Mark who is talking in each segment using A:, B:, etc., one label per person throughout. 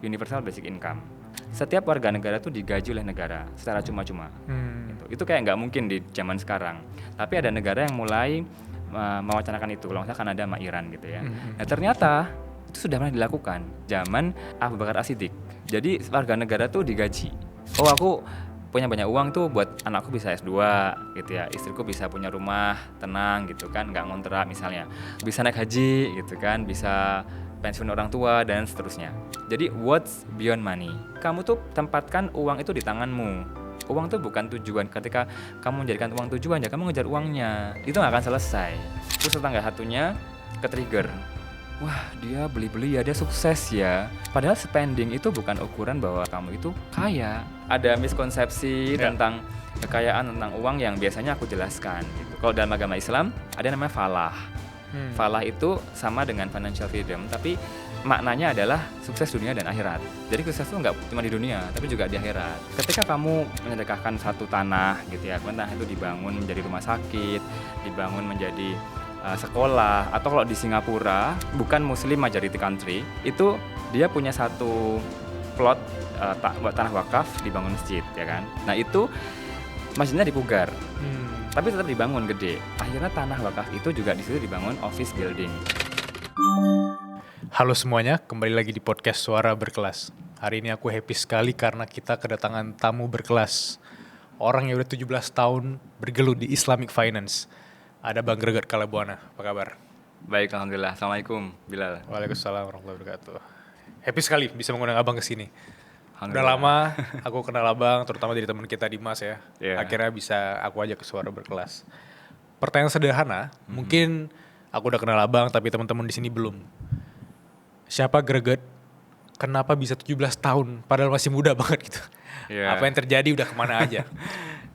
A: universal basic income. Setiap warga negara tuh digaji oleh negara secara cuma-cuma. Itu kayak nggak mungkin di zaman sekarang. Tapi ada negara yang mulai mewacanakan itu. Kalau nggak salah Kanada sama Iran gitu ya. Nah ternyata itu sudah pernah dilakukan zaman Abu Bakar As-Siddiq. Jadi warga negara tuh digaji. Oh aku punya banyak uang tuh buat anakku bisa S2 gitu ya, istriku bisa punya rumah tenang gitu kan, nggak ngontrak misalnya, bisa naik haji gitu kan, bisa pensiun orang tua dan seterusnya. Jadi what's beyond money? Kamu tuh tempatkan uang itu di tanganmu. Uang tuh bukan tujuan. Ketika kamu menjadikan uang tujuan ya kamu ngejar uangnya, itu nggak akan selesai. Terus tetangga satunya ke-trigger, wah dia beli-beli ya, dia sukses ya. Padahal spending itu bukan ukuran bahwa kamu itu kaya. Ada miskonsepsi tentang kekayaan, tentang uang yang biasanya aku jelaskan gitu. Kalau dalam agama Islam ada namanya falah. Falah itu sama dengan financial freedom, tapi maknanya adalah sukses dunia dan akhirat. Jadi sukses itu nggak cuma di dunia, tapi juga di akhirat. Ketika kamu menyedekahkan satu tanah gitu ya, kemudian tanah itu dibangun menjadi rumah sakit, dibangun menjadi sekolah, atau kalau di Singapura bukan Muslim majority country, itu dia punya satu plot tanah wakaf dibangun masjid ya kan. Nah itu masjidnya dipugar, tapi tetap dibangun gede. Akhirnya tanah wakaf itu juga di situ dibangun office building.
B: Halo semuanya, kembali lagi di podcast Suara Berkelas. Hari ini aku happy sekali karena kita kedatangan tamu berkelas. Orang yang udah 17 tahun bergelut di Islamic Finance. Ada Bang Greget Kalabuana, apa kabar?
A: Baik, alhamdulillah. Assalamualaikum, Bilal.
B: Waalaikumsalam warahmatullahi wabarakatuh. Happy sekali bisa mengundang Abang ke sini. Udah lama aku kenal Abang, terutama dari teman kita Dimas ya.
A: Yeah.
B: Akhirnya bisa aku ajak ke Suara Berkelas. Pertanyaan sederhana, mungkin aku udah kenal Abang tapi teman-teman di sini belum. Siapa Greget? Kenapa bisa 17 tahun padahal masih muda banget gitu?
A: Yeah.
B: Apa yang terjadi, udah kemana aja?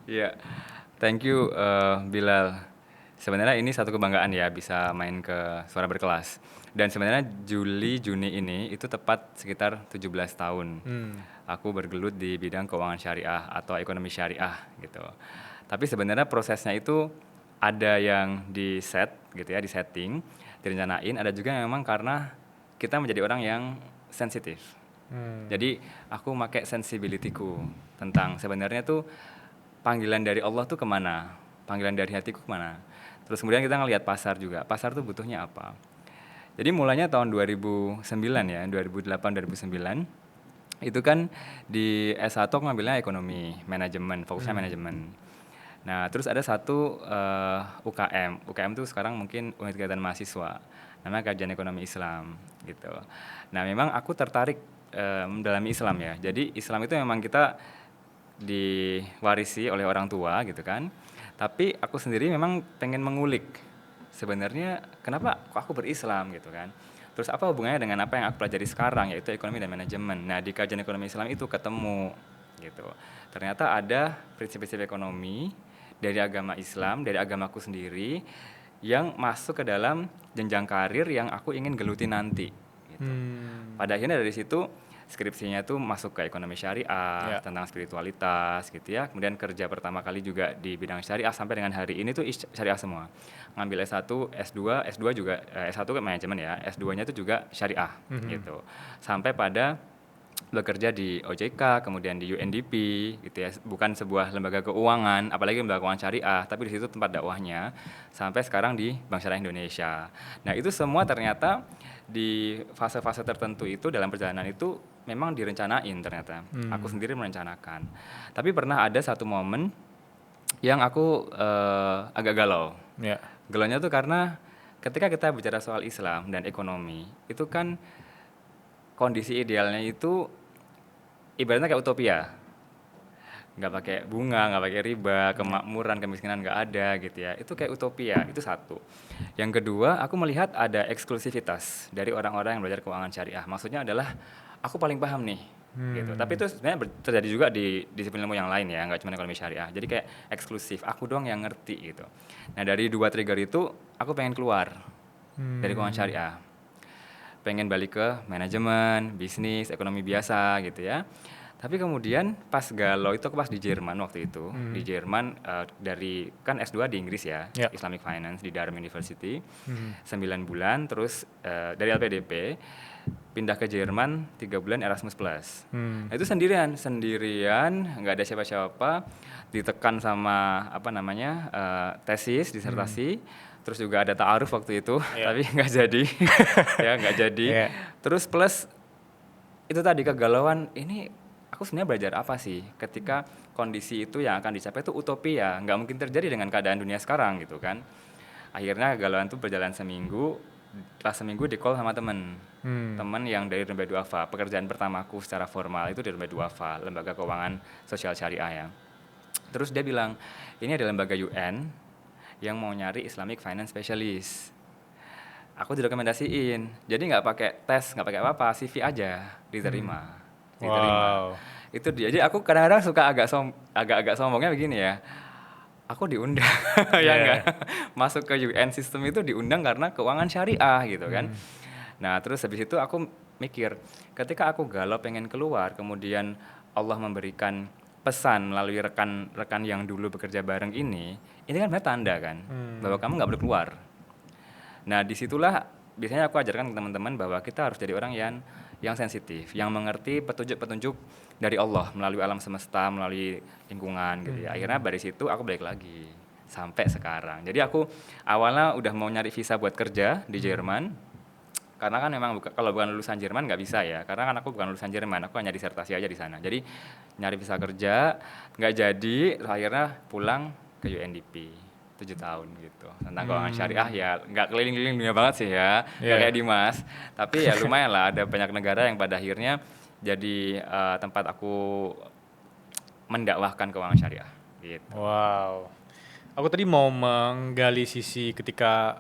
A: Iya, thank you Bilal. Sebenarnya ini satu kebanggaan ya bisa main ke Suara Berkelas. Dan sebenarnya Juni ini itu tepat sekitar 17 tahun. Aku bergelut di bidang keuangan syariah atau ekonomi syariah gitu. Tapi sebenarnya prosesnya itu ada yang di set gitu ya, di setting, direncanain. Ada juga yang memang karena kita menjadi orang yang sensitif. Jadi aku pakai sensibility-ku tentang sebenarnya tuh panggilan dari Allah tuh kemana, panggilan dari hatiku kemana. Terus kemudian kita ngelihat pasar juga, pasar tuh butuhnya apa. Jadi mulainya tahun 2009 ya, 2008-2009, itu kan di S1 aku ngambilnya ekonomi, manajemen, fokusnya manajemen. Nah terus ada satu UKM tuh sekarang mungkin unit kegiatan mahasiswa, namanya Kajian Ekonomi Islam gitu. Nah memang aku tertarik mendalami Islam ya, jadi Islam itu memang kita diwarisi oleh orang tua gitu kan. Tapi aku sendiri memang pengen mengulik sebenarnya kenapa kok aku berislam gitu kan. Terus apa hubungannya dengan apa yang aku pelajari sekarang yaitu ekonomi dan manajemen. Nah di kajian ekonomi Islam itu ketemu gitu. Ternyata ada prinsip-prinsip ekonomi dari agama Islam, dari agamaku sendiri yang masuk ke dalam jenjang karir yang aku ingin geluti nanti gitu. Pada akhirnya dari situ skripsinya tuh masuk ke ekonomi syariah, tentang spiritualitas gitu ya. Kemudian kerja pertama kali juga di bidang syariah sampai dengan hari ini tuh syariah semua. Ngambil S1, S2 juga S1 ke manajemen ya, S2-nya itu juga syariah gitu. Sampai pada bekerja di OJK, kemudian di UNDP gitu ya. Bukan sebuah lembaga keuangan, apalagi lembaga keuangan syariah, tapi di situ tempat dakwahnya sampai sekarang di Bank Syariah Indonesia. Nah, itu semua ternyata di fase-fase tertentu itu dalam perjalanan itu memang direncanain ternyata. Aku sendiri merencanakan. Tapi pernah ada satu momen yang aku agak galau. Galaunya tuh karena ketika kita bicara soal Islam dan ekonomi, itu kan kondisi idealnya itu ibaratnya kayak utopia. Nggak pakai bunga, nggak pakai riba, kemakmuran, kemiskinan nggak ada gitu ya. Itu kayak utopia, itu satu. Yang kedua, aku melihat ada eksklusivitas dari orang-orang yang belajar keuangan syariah. Maksudnya adalah aku paling paham nih gitu. Tapi itu sebenarnya terjadi juga di disiplin ilmu yang lain ya, nggak cuma ekonomi syariah. Jadi kayak eksklusif, aku doang yang ngerti gitu. Nah dari dua trigger itu, aku pengen keluar dari keuangan syariah. Pengen balik ke manajemen, bisnis, ekonomi biasa gitu ya. Tapi kemudian pas galau itu aku pas di Jerman waktu itu. Di Jerman dari kan S2 di Inggris ya,
B: Ya.
A: Islamic Finance di Durham University.
B: Hmm.
A: 9 bulan terus dari LPDP pindah ke Jerman 3 bulan Erasmus Plus. Nah, itu sendirian, nggak ada siapa-siapa, ditekan sama apa namanya tesis, disertasi, terus juga ada ta'aruf waktu itu,
B: Iya.
A: tapi nggak jadi, ya nggak jadi.
B: Iya.
A: Terus plus itu tadi kegalauan ini aku sebenarnya belajar apa sih ketika kondisi itu yang akan dicapai itu utopia, nggak mungkin terjadi dengan keadaan dunia sekarang gitu kan. Akhirnya kegalauan itu berjalan seminggu, setelah seminggu di call sama teman yang dari Lembaga Duafa. Pekerjaan pertamaku secara formal itu di Lembaga Duafa, Lembaga Keuangan Sosial Syariah ya. Terus dia bilang, ini ada lembaga UN yang mau nyari Islamic Finance Specialist. Aku direkomendasiin, jadi nggak pakai tes, nggak pakai apa-apa, CV aja diterima.
B: Wow.
A: Itu dia. Jadi aku kadang-kadang suka agak sombongnya begini ya. Aku diundang, ya
B: Yeah.
A: enggak, masuk ke UN sistem itu diundang karena keuangan syariah gitu kan. Nah terus habis itu aku mikir, ketika aku galau pengen keluar, kemudian Allah memberikan pesan melalui rekan-rekan yang dulu bekerja bareng ini kan sebenarnya tanda kan, bahwa kamu nggak boleh keluar. Nah disitulah biasanya aku ajarkan ke teman-teman bahwa kita harus jadi orang yang sensitif, yang mengerti petunjuk-petunjuk dari Allah melalui alam semesta, melalui lingkungan gitu ya. Akhirnya dari situ aku balik lagi sampai sekarang. Jadi aku awalnya udah mau nyari visa buat kerja di Jerman, karena kan memang kalau bukan lulusan Jerman nggak bisa ya, karena kan aku bukan lulusan Jerman, aku hanya disertasi aja di sana. Jadi nyari visa kerja nggak jadi, terus akhirnya pulang ke UNDP 7 tahun gitu tentang keuangan syariah. Ya nggak keliling-keliling dunia banget sih ya, nggak kayak Dimas, tapi ya lumayan lah, ada banyak negara yang pada akhirnya jadi tempat aku mendakwahkan keuangan syariah gitu.
B: Wow. Aku tadi mau menggali sisi ketika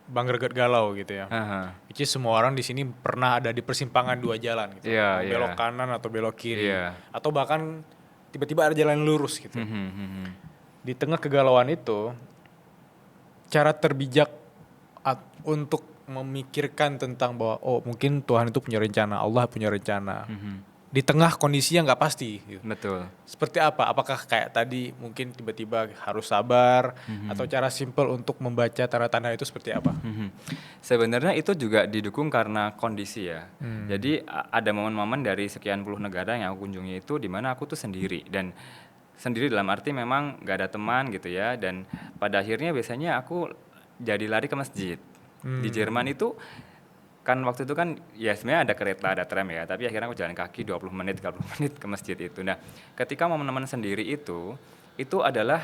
B: Bang Greget galau gitu ya.
A: Aha.
B: Which is semua orang di sini pernah ada di persimpangan dua jalan gitu.
A: Iya,
B: Mau
A: iya.
B: belok kanan atau belok kiri.
A: Iya.
B: Atau bahkan tiba-tiba ada jalan lurus gitu.
A: Mhm.
B: Di tengah kegalauan itu, cara terbijak untuk memikirkan tentang bahwa oh mungkin Tuhan itu punya rencana, Allah punya rencana. Di tengah kondisi yang nggak pasti. Gitu.
A: Betul.
B: Seperti apa? Apakah kayak tadi mungkin tiba-tiba harus sabar atau cara simpel untuk membaca tanda-tanda itu seperti apa?
A: Sebenarnya itu juga didukung karena kondisi ya. Jadi ada momen-momen dari sekian puluh negara yang aku kunjungi itu di mana aku tuh sendiri, dan sendiri dalam arti memang nggak ada teman gitu ya, dan pada akhirnya biasanya aku jadi lari ke masjid. Di Jerman itu kan waktu itu kan ya sebenarnya ada kereta, ada tram ya, tapi akhirnya aku jalan kaki 20 menit, 30 menit ke masjid itu. Nah, ketika momen-momen sendiri itu adalah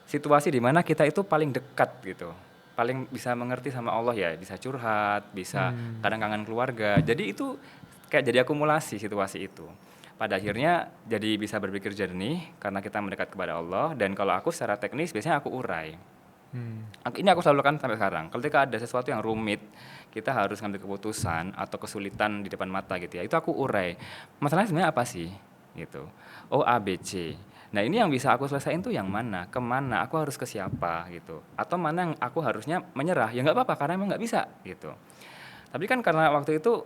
A: situasi di mana kita itu paling dekat gitu. Paling bisa mengerti sama Allah ya, bisa curhat, bisa kadang kangen keluarga. Jadi itu kayak jadi akumulasi situasi itu. Pada akhirnya jadi bisa berpikir jernih karena kita mendekat kepada Allah, dan kalau aku secara teknis biasanya aku urai. Ini aku selalu lakukan sampai sekarang. Ketika ada sesuatu yang rumit, kita harus ngambil keputusan atau kesulitan di depan mata gitu ya, itu aku urai. Masalahnya sebenarnya apa sih? Gitu. Oh A, B, C. Nah ini yang bisa aku selesaiin tuh yang mana? Kemana? Aku harus ke siapa? Gitu. Atau mana yang aku harusnya menyerah? Ya nggak apa-apa karena emang nggak bisa gitu. Tapi kan karena waktu itu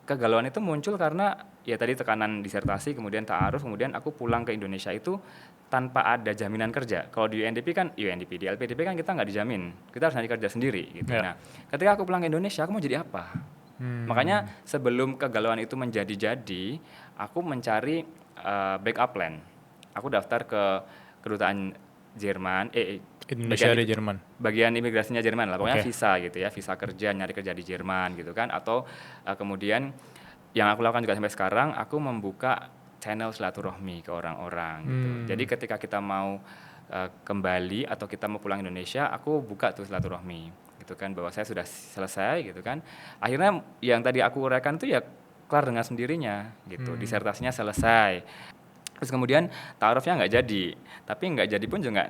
A: kegalauan itu muncul karena ya tadi tekanan disertasi, kemudian ta'aruf, kemudian aku pulang ke Indonesia itu tanpa ada jaminan kerja. Kalau di UNDP, di LPDP kan kita nggak dijamin, kita harus nyari kerja sendiri gitu.
B: Ya.
A: Nah, ketika aku pulang ke Indonesia, aku mau jadi apa? Makanya sebelum kegalauan itu menjadi-jadi, aku mencari backup plan. Aku daftar ke kedutaan Jerman,
B: Indonesia
A: bagian
B: di Jerman.
A: bagian imigrasinya Jerman lah, pokoknya
B: Oke.
A: visa gitu ya, visa kerja, nyari kerja di Jerman gitu kan. Atau kemudian yang aku lakukan juga sampai sekarang, aku membuka channel silaturahmi ke orang-orang gitu. Jadi ketika kita mau kembali atau kita mau pulang Indonesia, aku buka tuh silaturahmi gitu kan, bahwa saya sudah selesai gitu kan. Akhirnya yang tadi aku uraikan tuh ya kelar dengan sendirinya gitu. Disertasinya selesai. Terus kemudian ta'arufnya nggak jadi, tapi nggak jadi pun juga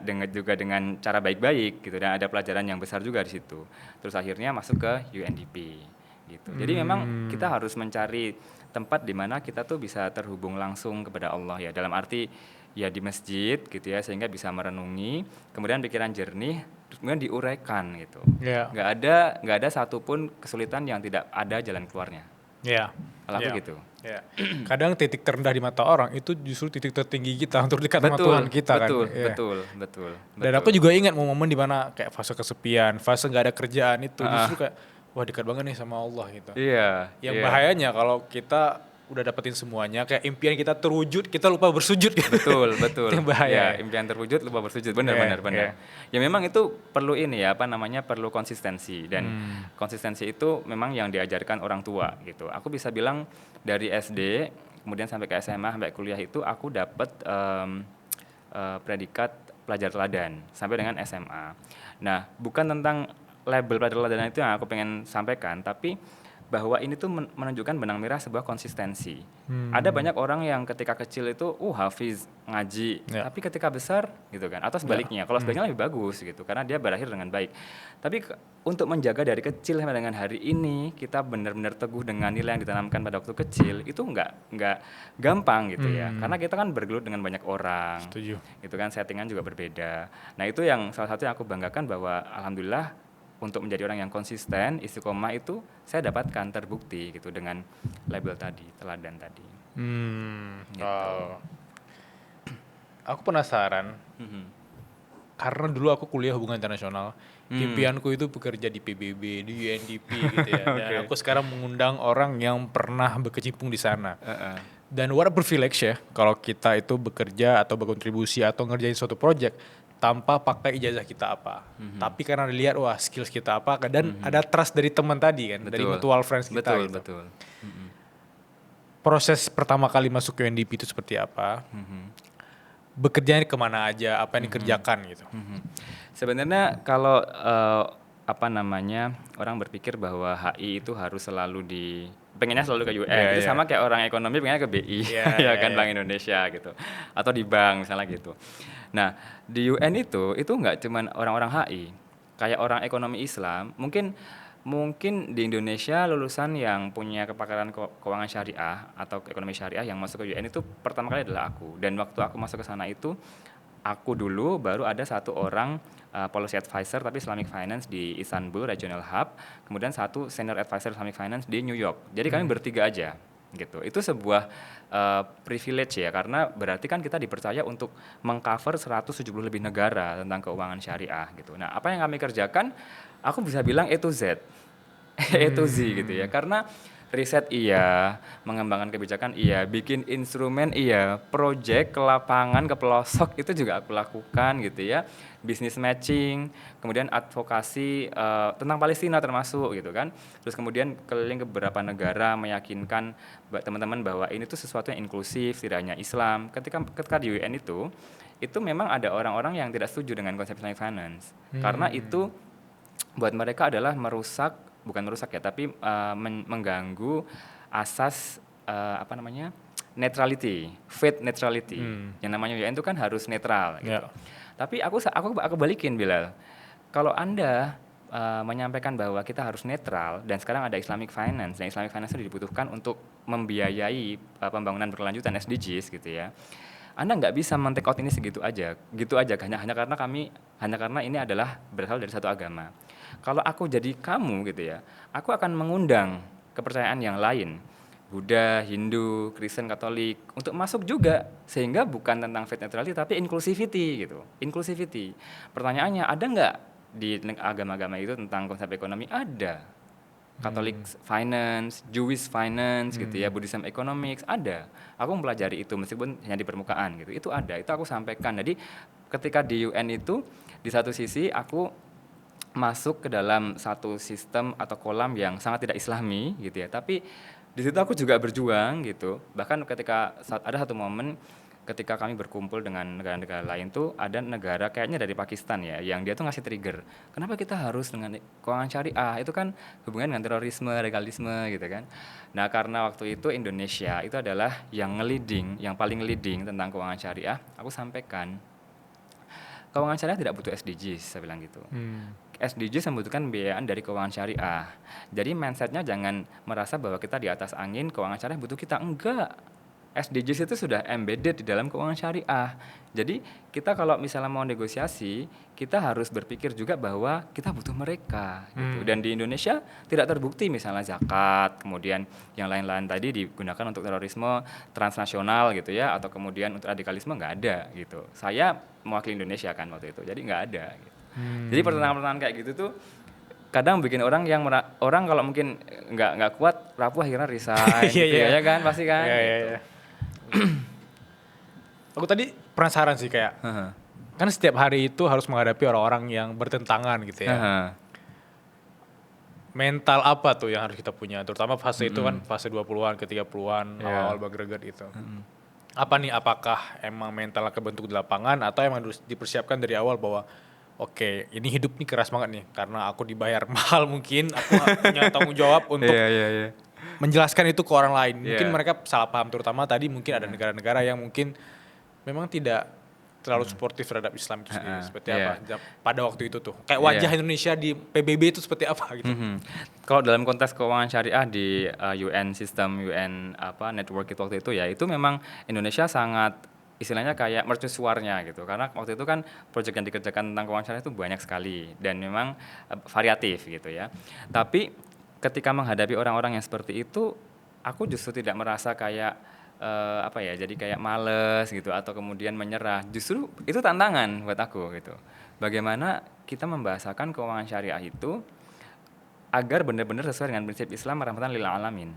A: dengan cara baik-baik gitu, dan ada pelajaran yang besar juga di situ. Terus akhirnya masuk ke UNDP gitu. Jadi memang kita harus mencari tempat di mana kita tuh bisa terhubung langsung kepada Allah ya, dalam arti ya di masjid gitu ya, sehingga bisa merenungi, kemudian pikiran jernih, terus kemudian diuraikan gitu.
B: Ya.
A: Nggak ada satupun kesulitan yang tidak ada jalan keluarnya.
B: Ya.
A: Kalau aku
B: Iya.
A: gitu.
B: Ya. Kadang titik terendah di mata orang itu justru titik tertinggi kita untuk dekat sama Tuhan kita kan.
A: Betul,
B: Iya.
A: betul.
B: Dan aku juga ingat momen di mana kayak fase kesepian, fase nggak ada kerjaan itu justru kayak wah dekat banget nih sama Allah gitu.
A: Iya,
B: Yang
A: iya.
B: bahayanya kalau kita udah dapetin semuanya, kayak impian kita terwujud, kita lupa bersujud gitu.
A: Betul.
B: Itu yang bahaya.
A: Ya, impian terwujud lupa bersujud. Benar,
B: Iya,
A: benar.
B: iya.
A: Ya memang itu perlu ini ya, apa namanya, perlu konsistensi dan konsistensi itu memang yang diajarkan orang tua gitu. Aku bisa bilang dari SD kemudian sampai ke SMA sampai kuliah itu aku dapat predikat pelajar teladan sampai dengan SMA. Nah, bukan tentang label pelajar teladan itu yang aku pengen sampaikan, tapi bahwa ini tuh menunjukkan benang merah sebuah konsistensi. Ada banyak orang yang ketika kecil itu hafiz ngaji,
B: Ya.
A: tapi ketika besar gitu kan, atau sebaliknya. Kalau sebaliknya lebih bagus gitu, karena dia berakhir dengan baik. Tapi untuk menjaga dari kecil sampai dengan hari ini, kita benar-benar teguh dengan nilai yang ditanamkan pada waktu kecil, itu nggak gampang gitu ya. Karena kita kan bergelut dengan banyak orang,
B: Setuju.
A: gitu kan, settingan juga berbeda. Nah itu yang salah satu yang aku banggakan bahwa alhamdulillah untuk menjadi orang yang konsisten, istiqomah itu saya dapatkan terbukti gitu dengan label tadi, teladan tadi. Gitu.
B: Oh. Aku penasaran
A: Mhm.
B: karena dulu aku kuliah hubungan internasional. Impianku itu bekerja di PBB, di UNDP gitu ya. Dan aku sekarang mengundang orang yang pernah berkecimpung di sana. Dan what a privilege ya kalau kita itu bekerja atau berkontribusi atau ngerjain suatu project tanpa pakai ijazah kita apa. Tapi karena dilihat wah skills kita apa dan ada trust dari teman tadi kan, dari mutual friends kita gitu.
A: Betul.
B: Proses pertama kali masuk ke UNDP itu seperti apa? Bekerjanya kemana aja, apa yang dikerjakan gitu.
A: Sebenarnya kalau apa namanya, orang berpikir bahwa HI itu harus selalu pengennya selalu ke UN,
B: Iya,
A: itu
B: iya.
A: sama kayak orang ekonomi pengennya ke BI,
B: Iya,
A: ya
B: iya,
A: kan,
B: iya.
A: Bank Indonesia gitu, atau di bank misalnya gitu. Nah di UN itu nggak cuman orang-orang HI, kayak orang ekonomi Islam, mungkin di Indonesia lulusan yang punya kepakaran keuangan syariah atau ekonomi syariah yang masuk ke UN itu pertama kali adalah aku. Dan waktu aku masuk ke sana itu aku dulu baru ada satu orang policy advisor tapi Islamic Finance di Istanbul Regional Hub, kemudian satu senior advisor Islamic Finance di New York. Jadi kami bertiga aja gitu. Itu sebuah privilege ya, karena berarti kan kita dipercaya untuk mengcover 170 lebih negara tentang keuangan syariah gitu. Nah, apa yang kami kerjakan, aku bisa bilang A to Z. A to Z gitu ya. Karena riset iya, mengembangkan kebijakan iya, bikin instrumen iya, project ke lapangan, ke pelosok itu juga aku lakukan gitu ya. Business matching, kemudian advokasi tentang Palestina termasuk gitu kan. Terus kemudian keliling ke beberapa negara meyakinkan teman-teman bahwa ini tuh sesuatu yang inklusif, tidak hanya Islam. Ketika di UN itu memang ada orang-orang yang tidak setuju dengan konsep Islamic finance. Karena itu buat mereka adalah bukan merusak ya, tapi mengganggu asas apa namanya, neutrality, faith neutrality. Yang namanya UN itu kan harus netral gitu.
B: Ya.
A: Tapi aku balikin, Bilal. Kalau Anda menyampaikan bahwa kita harus netral dan sekarang ada Islamic finance, dan Islamic finance itu dibutuhkan untuk membiayai pembangunan berkelanjutan SDGs gitu ya. Anda nggak bisa men-take out ini gitu aja hanya karena ini adalah berasal dari satu agama. Kalau aku jadi kamu gitu ya, aku akan mengundang kepercayaan yang lain, Buddha, Hindu, Kristen, Katolik, untuk masuk juga, sehingga bukan tentang faith neutrality tapi inclusivity gitu. Inclusivity. Pertanyaannya, ada nggak di agama-agama itu tentang konsep ekonomi? Ada. Catholic finance, Jewish finance gitu ya, Buddhism economics, ada. Aku mempelajari itu meskipun hanya di permukaan gitu. Itu ada, itu aku sampaikan. Jadi ketika di UN itu di satu sisi aku masuk ke dalam satu sistem atau kolam yang sangat tidak Islami gitu ya. Tapi di situ aku juga berjuang gitu. Bahkan ada satu momen ketika kami berkumpul dengan negara-negara lain tuh, ada negara kayaknya dari Pakistan ya, yang dia tuh ngasih trigger. Kenapa kita harus dengan keuangan syariah? Itu kan hubungan dengan terorisme, radikalisme gitu kan. Nah, karena waktu itu Indonesia itu adalah yang paling leading tentang keuangan syariah, aku sampaikan keuangan syariah tidak butuh SDGs, saya bilang gitu. SDGs membutuhkan pembiayaan dari keuangan syariah. Jadi mindsetnya jangan merasa bahwa kita di atas angin, keuangan syariah butuh kita. Enggak. SDGs itu sudah embedded di dalam keuangan syariah. Jadi kita kalau misalnya mau negosiasi, kita harus berpikir juga bahwa kita butuh mereka gitu. Dan di Indonesia tidak terbukti misalnya zakat, kemudian yang lain-lain tadi digunakan untuk terorisme transnasional gitu ya, atau kemudian untuk radikalisme nggak ada gitu. Saya mewakili Indonesia kan waktu itu, jadi nggak ada. Gitu. Jadi pertentangan-pertentangan kayak gitu tuh kadang bikin orang yang orang kalau mungkin nggak kuat rapuh akhirnya resign
B: Iya,
A: gitu
B: iya.
A: ya kan pasti kan.
B: Iya, iya,
A: gitu.
B: iya. Aku tadi penasaran sih kayak,
A: Heeh.
B: kan setiap hari itu harus menghadapi orang-orang yang bertentangan gitu ya.
A: Heeh.
B: Mental apa tuh yang harus kita punya? Terutama fase itu kan fase 20-an ke 30-an,
A: Iya.
B: awal-awal bergerak gitu. Apa nih, apakah emang mentalnya kebentuk di lapangan atau emang harus dipersiapkan dari awal bahwa oke, ini hidup nih keras banget nih karena aku dibayar mahal mungkin, aku nggak punya tanggung jawab untuk
A: Iya.
B: menjelaskan itu ke orang lain. Mungkin
A: Iya.
B: mereka salah paham, terutama tadi mungkin ada negara-negara yang mungkin memang tidak terlalu suportif terhadap Islam itu sendiri. Seperti
A: Iya.
B: apa pada waktu itu tuh? Kayak wajah
A: Iya.
B: Indonesia di PBB itu seperti apa gitu?
A: Kalau dalam konteks keuangan syariah di UN sistem UN network itu waktu itu ya itu memang Indonesia sangat istilahnya kayak mercusuarnya gitu karena waktu itu kan proyek yang dikerjakan tentang keuangan syariah itu banyak sekali dan memang variatif gitu ya. Tapi ketika menghadapi orang-orang yang seperti itu aku justru tidak merasa kayak jadi kayak males gitu atau kemudian menyerah. Justru itu tantangan buat aku gitu. Bagaimana kita membahasakan keuangan syariah itu agar benar-benar sesuai dengan prinsip Islam rahmatan lil alamin.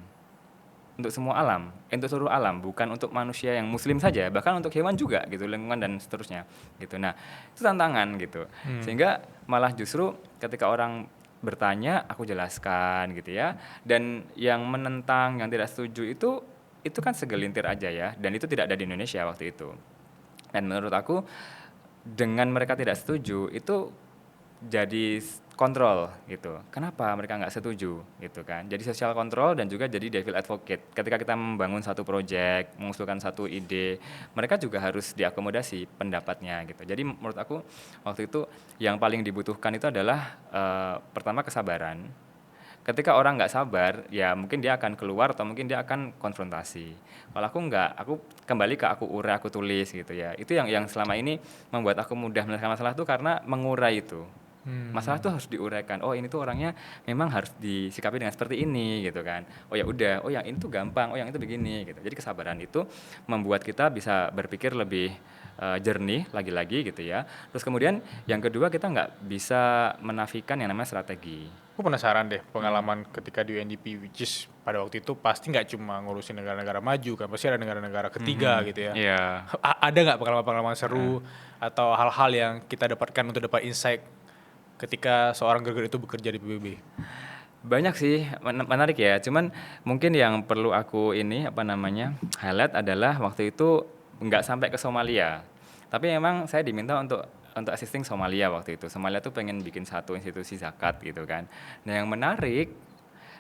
A: Untuk semua alam, untuk seluruh alam, bukan untuk manusia yang muslim saja, bahkan untuk hewan juga gitu, lingkungan dan seterusnya gitu. Nah, itu tantangan gitu. Sehingga malah justru ketika orang bertanya, aku jelaskan gitu ya. Dan yang menentang, yang tidak setuju itu kan segelintir aja ya, dan itu tidak ada di Indonesia waktu itu. Dan menurut aku dengan mereka tidak setuju itu jadi kontrol gitu. Kenapa mereka nggak setuju gitu kan? Jadi social control dan juga jadi devil advocate. Ketika kita membangun satu proyek, mengusulkan satu ide, mereka juga harus diakomodasi pendapatnya gitu. Jadi menurut aku waktu itu yang paling dibutuhkan itu adalah pertama kesabaran. Ketika orang nggak sabar, ya mungkin dia akan keluar atau mungkin dia akan konfrontasi. Kalau aku nggak, aku kembali ke aku urai, aku tulis gitu ya. Itu yang selama ini membuat aku mudah menyelesaikan masalah itu karena mengurai itu. Masalah itu harus diuraikan. Oh ini tuh orangnya memang harus disikapi dengan seperti ini gitu kan. Oh ya udah, oh yang ini tuh gampang, oh yang itu begini gitu. Jadi kesabaran itu membuat kita bisa berpikir lebih jernih lagi-lagi gitu ya. Terus kemudian yang kedua kita nggak bisa menafikan yang namanya strategi.
B: Aku penasaran deh pengalaman ketika di UNDP, which is pada waktu itu pasti nggak cuma ngurusin negara-negara maju kan, pasti ada negara-negara ketiga gitu ya.
A: Iya.
B: Ada nggak pengalaman-pengalaman seru atau hal-hal yang kita dapatkan untuk dapat insight ketika seorang Gregor itu bekerja di PBB?
A: Banyak sih, menarik ya. Cuman mungkin yang perlu aku highlight adalah waktu itu nggak sampai ke Somalia. Tapi memang saya diminta untuk assisting Somalia waktu itu. Somalia tuh pengen bikin satu institusi zakat gitu kan. Nah yang menarik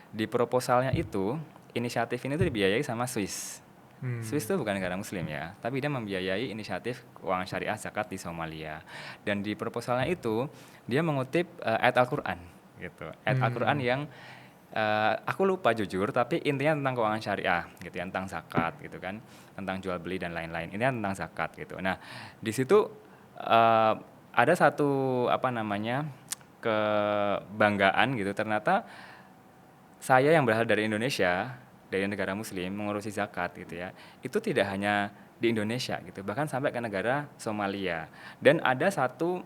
A: di proposalnya itu inisiatif ini tuh dibiayai sama Swiss. Swiss itu bukan negara muslim ya, tapi dia membiayai inisiatif keuangan syariah zakat di Somalia. Dan di proposalnya itu dia mengutip ayat Al-Qur'an gitu. Ayat Al-Qur'an yang aku lupa jujur, tapi intinya tentang keuangan syariah gitu ya, tentang zakat gitu kan, tentang jual beli dan lain-lain. Intinya tentang zakat gitu. Nah, di situ ada satu kebanggaan gitu. Ternyata saya yang berasal dari Indonesia, dari negara muslim mengurusi zakat gitu ya. Itu tidak hanya di Indonesia gitu, bahkan sampai ke negara Somalia. Dan ada satu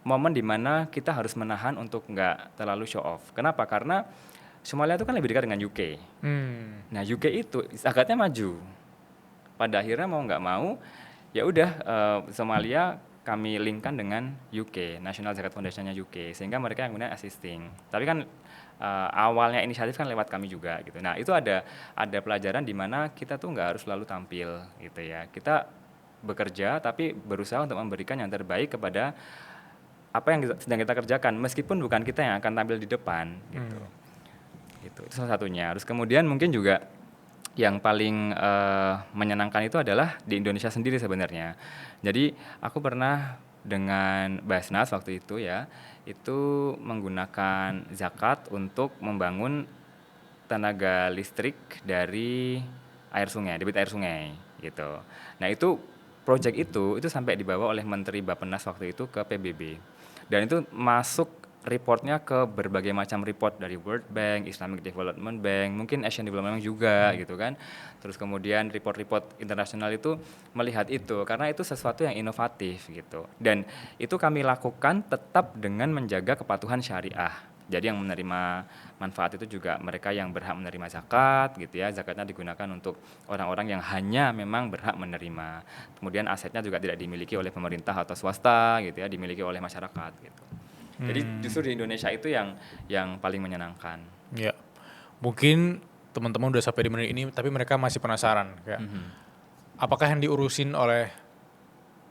A: momen di mana kita harus menahan untuk nggak terlalu show off. Kenapa? Karena Somalia itu kan lebih dekat dengan UK. Nah UK itu zakatnya maju. Pada akhirnya mau nggak mau, ya udah Somalia kami linkkan dengan UK, National Zakat Foundation-nya UK, sehingga mereka yang kemudian assisting. Tapi kan awalnya inisiatif kan lewat kami juga gitu. Nah itu ada pelajaran di mana kita tuh nggak harus selalu tampil gitu ya. Kita bekerja tapi berusaha untuk memberikan yang terbaik kepada apa yang sedang kita kerjakan, meskipun bukan kita yang akan tampil di depan gitu. Itu salah satunya. Terus kemudian mungkin juga yang paling menyenangkan itu adalah di Indonesia sendiri sebenarnya. Jadi aku pernah dengan Basnas waktu itu ya, itu menggunakan zakat untuk membangun tenaga listrik dari air sungai, debit air sungai gitu. Nah itu project itu sampai dibawa oleh Menteri Bappenas waktu itu ke PBB dan itu masuk reportnya ke berbagai macam report dari World Bank, Islamic Development Bank, mungkin Asian Development Bank juga gitu kan. Terus kemudian report-report internasional itu melihat itu karena itu sesuatu yang inovatif gitu. Dan itu kami lakukan tetap dengan menjaga kepatuhan syariah. Jadi yang menerima manfaat itu juga mereka yang berhak menerima zakat gitu ya. Zakatnya digunakan untuk orang-orang yang hanya memang berhak menerima. Kemudian asetnya juga tidak dimiliki oleh pemerintah atau swasta gitu ya, dimiliki oleh masyarakat gitu. Jadi justru di Indonesia itu yang paling menyenangkan.
B: Ya, mungkin teman-teman udah sampai di menit ini, tapi mereka masih penasaran. Kayak, apakah yang diurusin oleh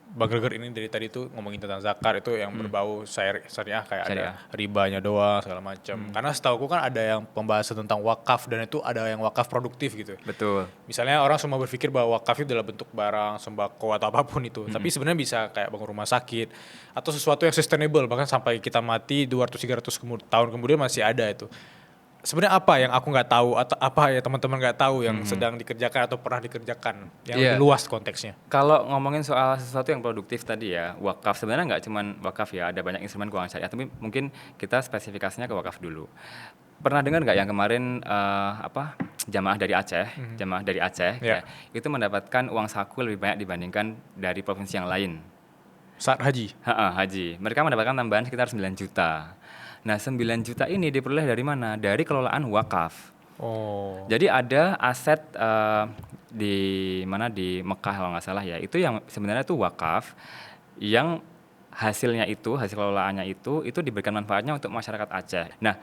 B: Bang Greger ini dari tadi tuh ngomongin tentang zakat itu yang berbau syariah kayak
A: Syariah.
B: ada ribanya doang segala macam. Karena setahuku kan ada yang pembahasan tentang wakaf dan itu ada yang wakaf produktif gitu.
A: Betul.
B: Misalnya orang semua berpikir bahwa wakaf itu adalah bentuk barang, sembako atau apapun itu. Tapi sebenarnya bisa kayak bangun rumah sakit atau sesuatu yang sustainable bahkan sampai kita mati 200-300 tahun kemudian masih ada itu. Sebenarnya apa yang aku nggak tahu atau apa ya teman-teman nggak tahu yang sedang dikerjakan atau pernah dikerjakan yang
A: Iya.
B: lebih luas konteksnya.
A: Kalau ngomongin soal sesuatu yang produktif tadi ya, wakaf sebenarnya nggak cuman wakaf ya, ada banyak instrumen keuangan syariah, tapi mungkin kita spesifikasinya ke wakaf dulu. Pernah dengar nggak yang kemarin jamaah dari Aceh
B: Ya.
A: ya, itu mendapatkan uang saku lebih banyak dibandingkan dari provinsi yang lain.
B: Saat haji.
A: Haji. Mereka mendapatkan tambahan sekitar 9 juta. Nah 9 juta ini diperoleh dari mana? Dari kelolaan wakaf.
B: Oh.
A: Jadi ada aset di mana di Mekah kalau nggak salah ya, itu yang sebenarnya itu wakaf yang hasil kelolaannya itu diberikan manfaatnya untuk masyarakat Aceh. Nah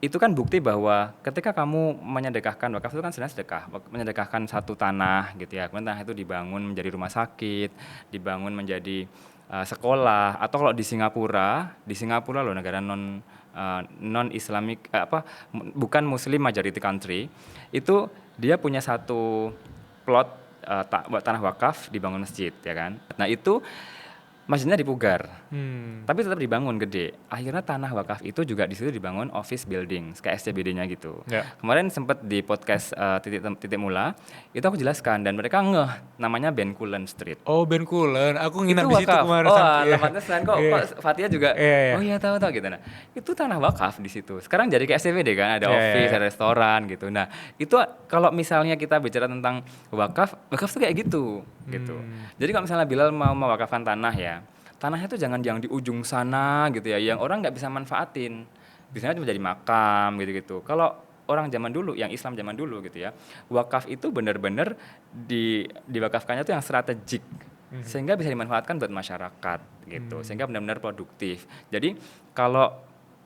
A: itu kan bukti bahwa ketika kamu menyedekahkan, wakaf itu kan sebenarnya sedekah, menyedekahkan satu tanah gitu ya, kemudian tanah itu dibangun menjadi rumah sakit, dibangun menjadi sekolah, atau kalau di Singapura loh, negara non Islamic bukan Muslim majority country, itu dia punya satu plot tanah wakaf dibangun masjid ya kan. Nah itu masjidnya dipugar, tapi tetap dibangun gede. Akhirnya tanah wakaf itu juga di situ dibangun office building, kayak SCBD-nya gitu.
B: Ya.
A: Kemarin sempat di podcast titik mula, itu aku jelaskan dan mereka namanya Bencoolen Street.
B: Oh, Bencoolen. Aku nginap
A: Itu
B: di situ
A: wakaf.
B: kemarin.
A: Oh,
B: Iya.
A: pantesan kok Fatia juga.
B: Iya.
A: Oh iya tahu gitu. Nah, itu tanah wakaf di situ. Sekarang jadi kayak SCBD kan, ada
B: Iya,
A: office,
B: iya.
A: ada restoran gitu. Nah, itu kalau misalnya kita bicara tentang wakaf tuh kayak gitu. Jadi kalau misalnya Bilal mau mewakafkan tanah ya, tanahnya tuh jangan yang di ujung sana gitu ya, yang orang nggak bisa manfaatin. Biasanya cuma jadi makam gitu-gitu. Kalau orang zaman dulu, yang Islam zaman dulu gitu ya, wakaf itu benar-benar diwakafkannya tuh yang strategik, sehingga bisa dimanfaatkan buat masyarakat gitu, sehingga benar-benar produktif. Jadi kalau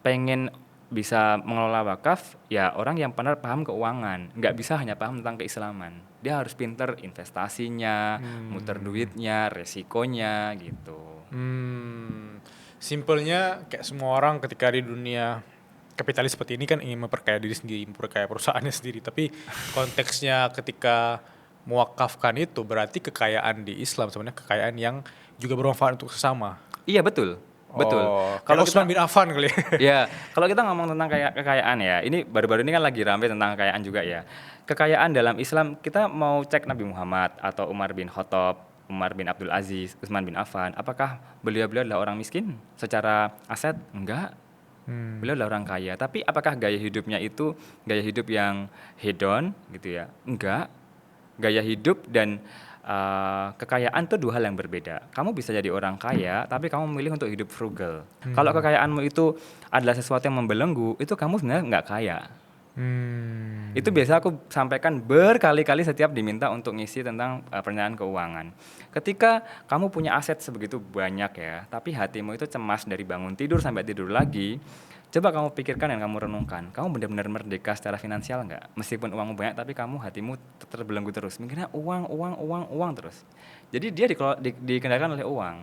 A: pengen bisa mengelola wakaf, ya orang yang benar paham keuangan, nggak bisa hanya paham tentang keislaman. Dia harus pinter investasinya, muter duitnya, resikonya gitu.
B: Simpelnya kayak semua orang ketika di dunia kapitalis seperti ini kan ingin memperkaya diri sendiri, memperkaya perusahaannya sendiri. Tapi konteksnya ketika mewakafkan itu berarti kekayaan di Islam sebenarnya kekayaan yang juga bermanfaat untuk sesama.
A: Iya betul.
B: Oh,
A: Kalau
B: kayak Utsman bin Affan kali.
A: Ya, kalau kita ngomong tentang kekayaan ya, ini baru-baru ini kan lagi ramai tentang kekayaan juga ya. Kekayaan dalam Islam, kita mau cek Nabi Muhammad atau Umar bin Khattab, Umar bin Abdul Aziz, Utsman bin Affan, apakah beliau-beliau adalah orang miskin secara aset? Enggak. Beliau adalah orang kaya, tapi apakah gaya hidupnya itu gaya hidup yang hedon gitu ya? Enggak. Gaya hidup dan kekayaan itu dua hal yang berbeda. Kamu bisa jadi orang kaya, tapi kamu memilih untuk hidup frugal. Kalau kekayaanmu itu adalah sesuatu yang membelenggu, itu kamu sebenarnya nggak kaya. Itu biasa aku sampaikan berkali-kali setiap diminta untuk ngisi tentang perencanaan keuangan. Ketika kamu punya aset sebegitu banyak ya, tapi hatimu itu cemas dari bangun tidur sampai tidur lagi, coba kamu pikirkan dan kamu renungkan, kamu benar-benar merdeka secara finansial nggak? Meskipun uangmu banyak, tapi kamu hatimu terbelenggu terus, mikirnya uang terus. Jadi dia dikendalikan oleh uang.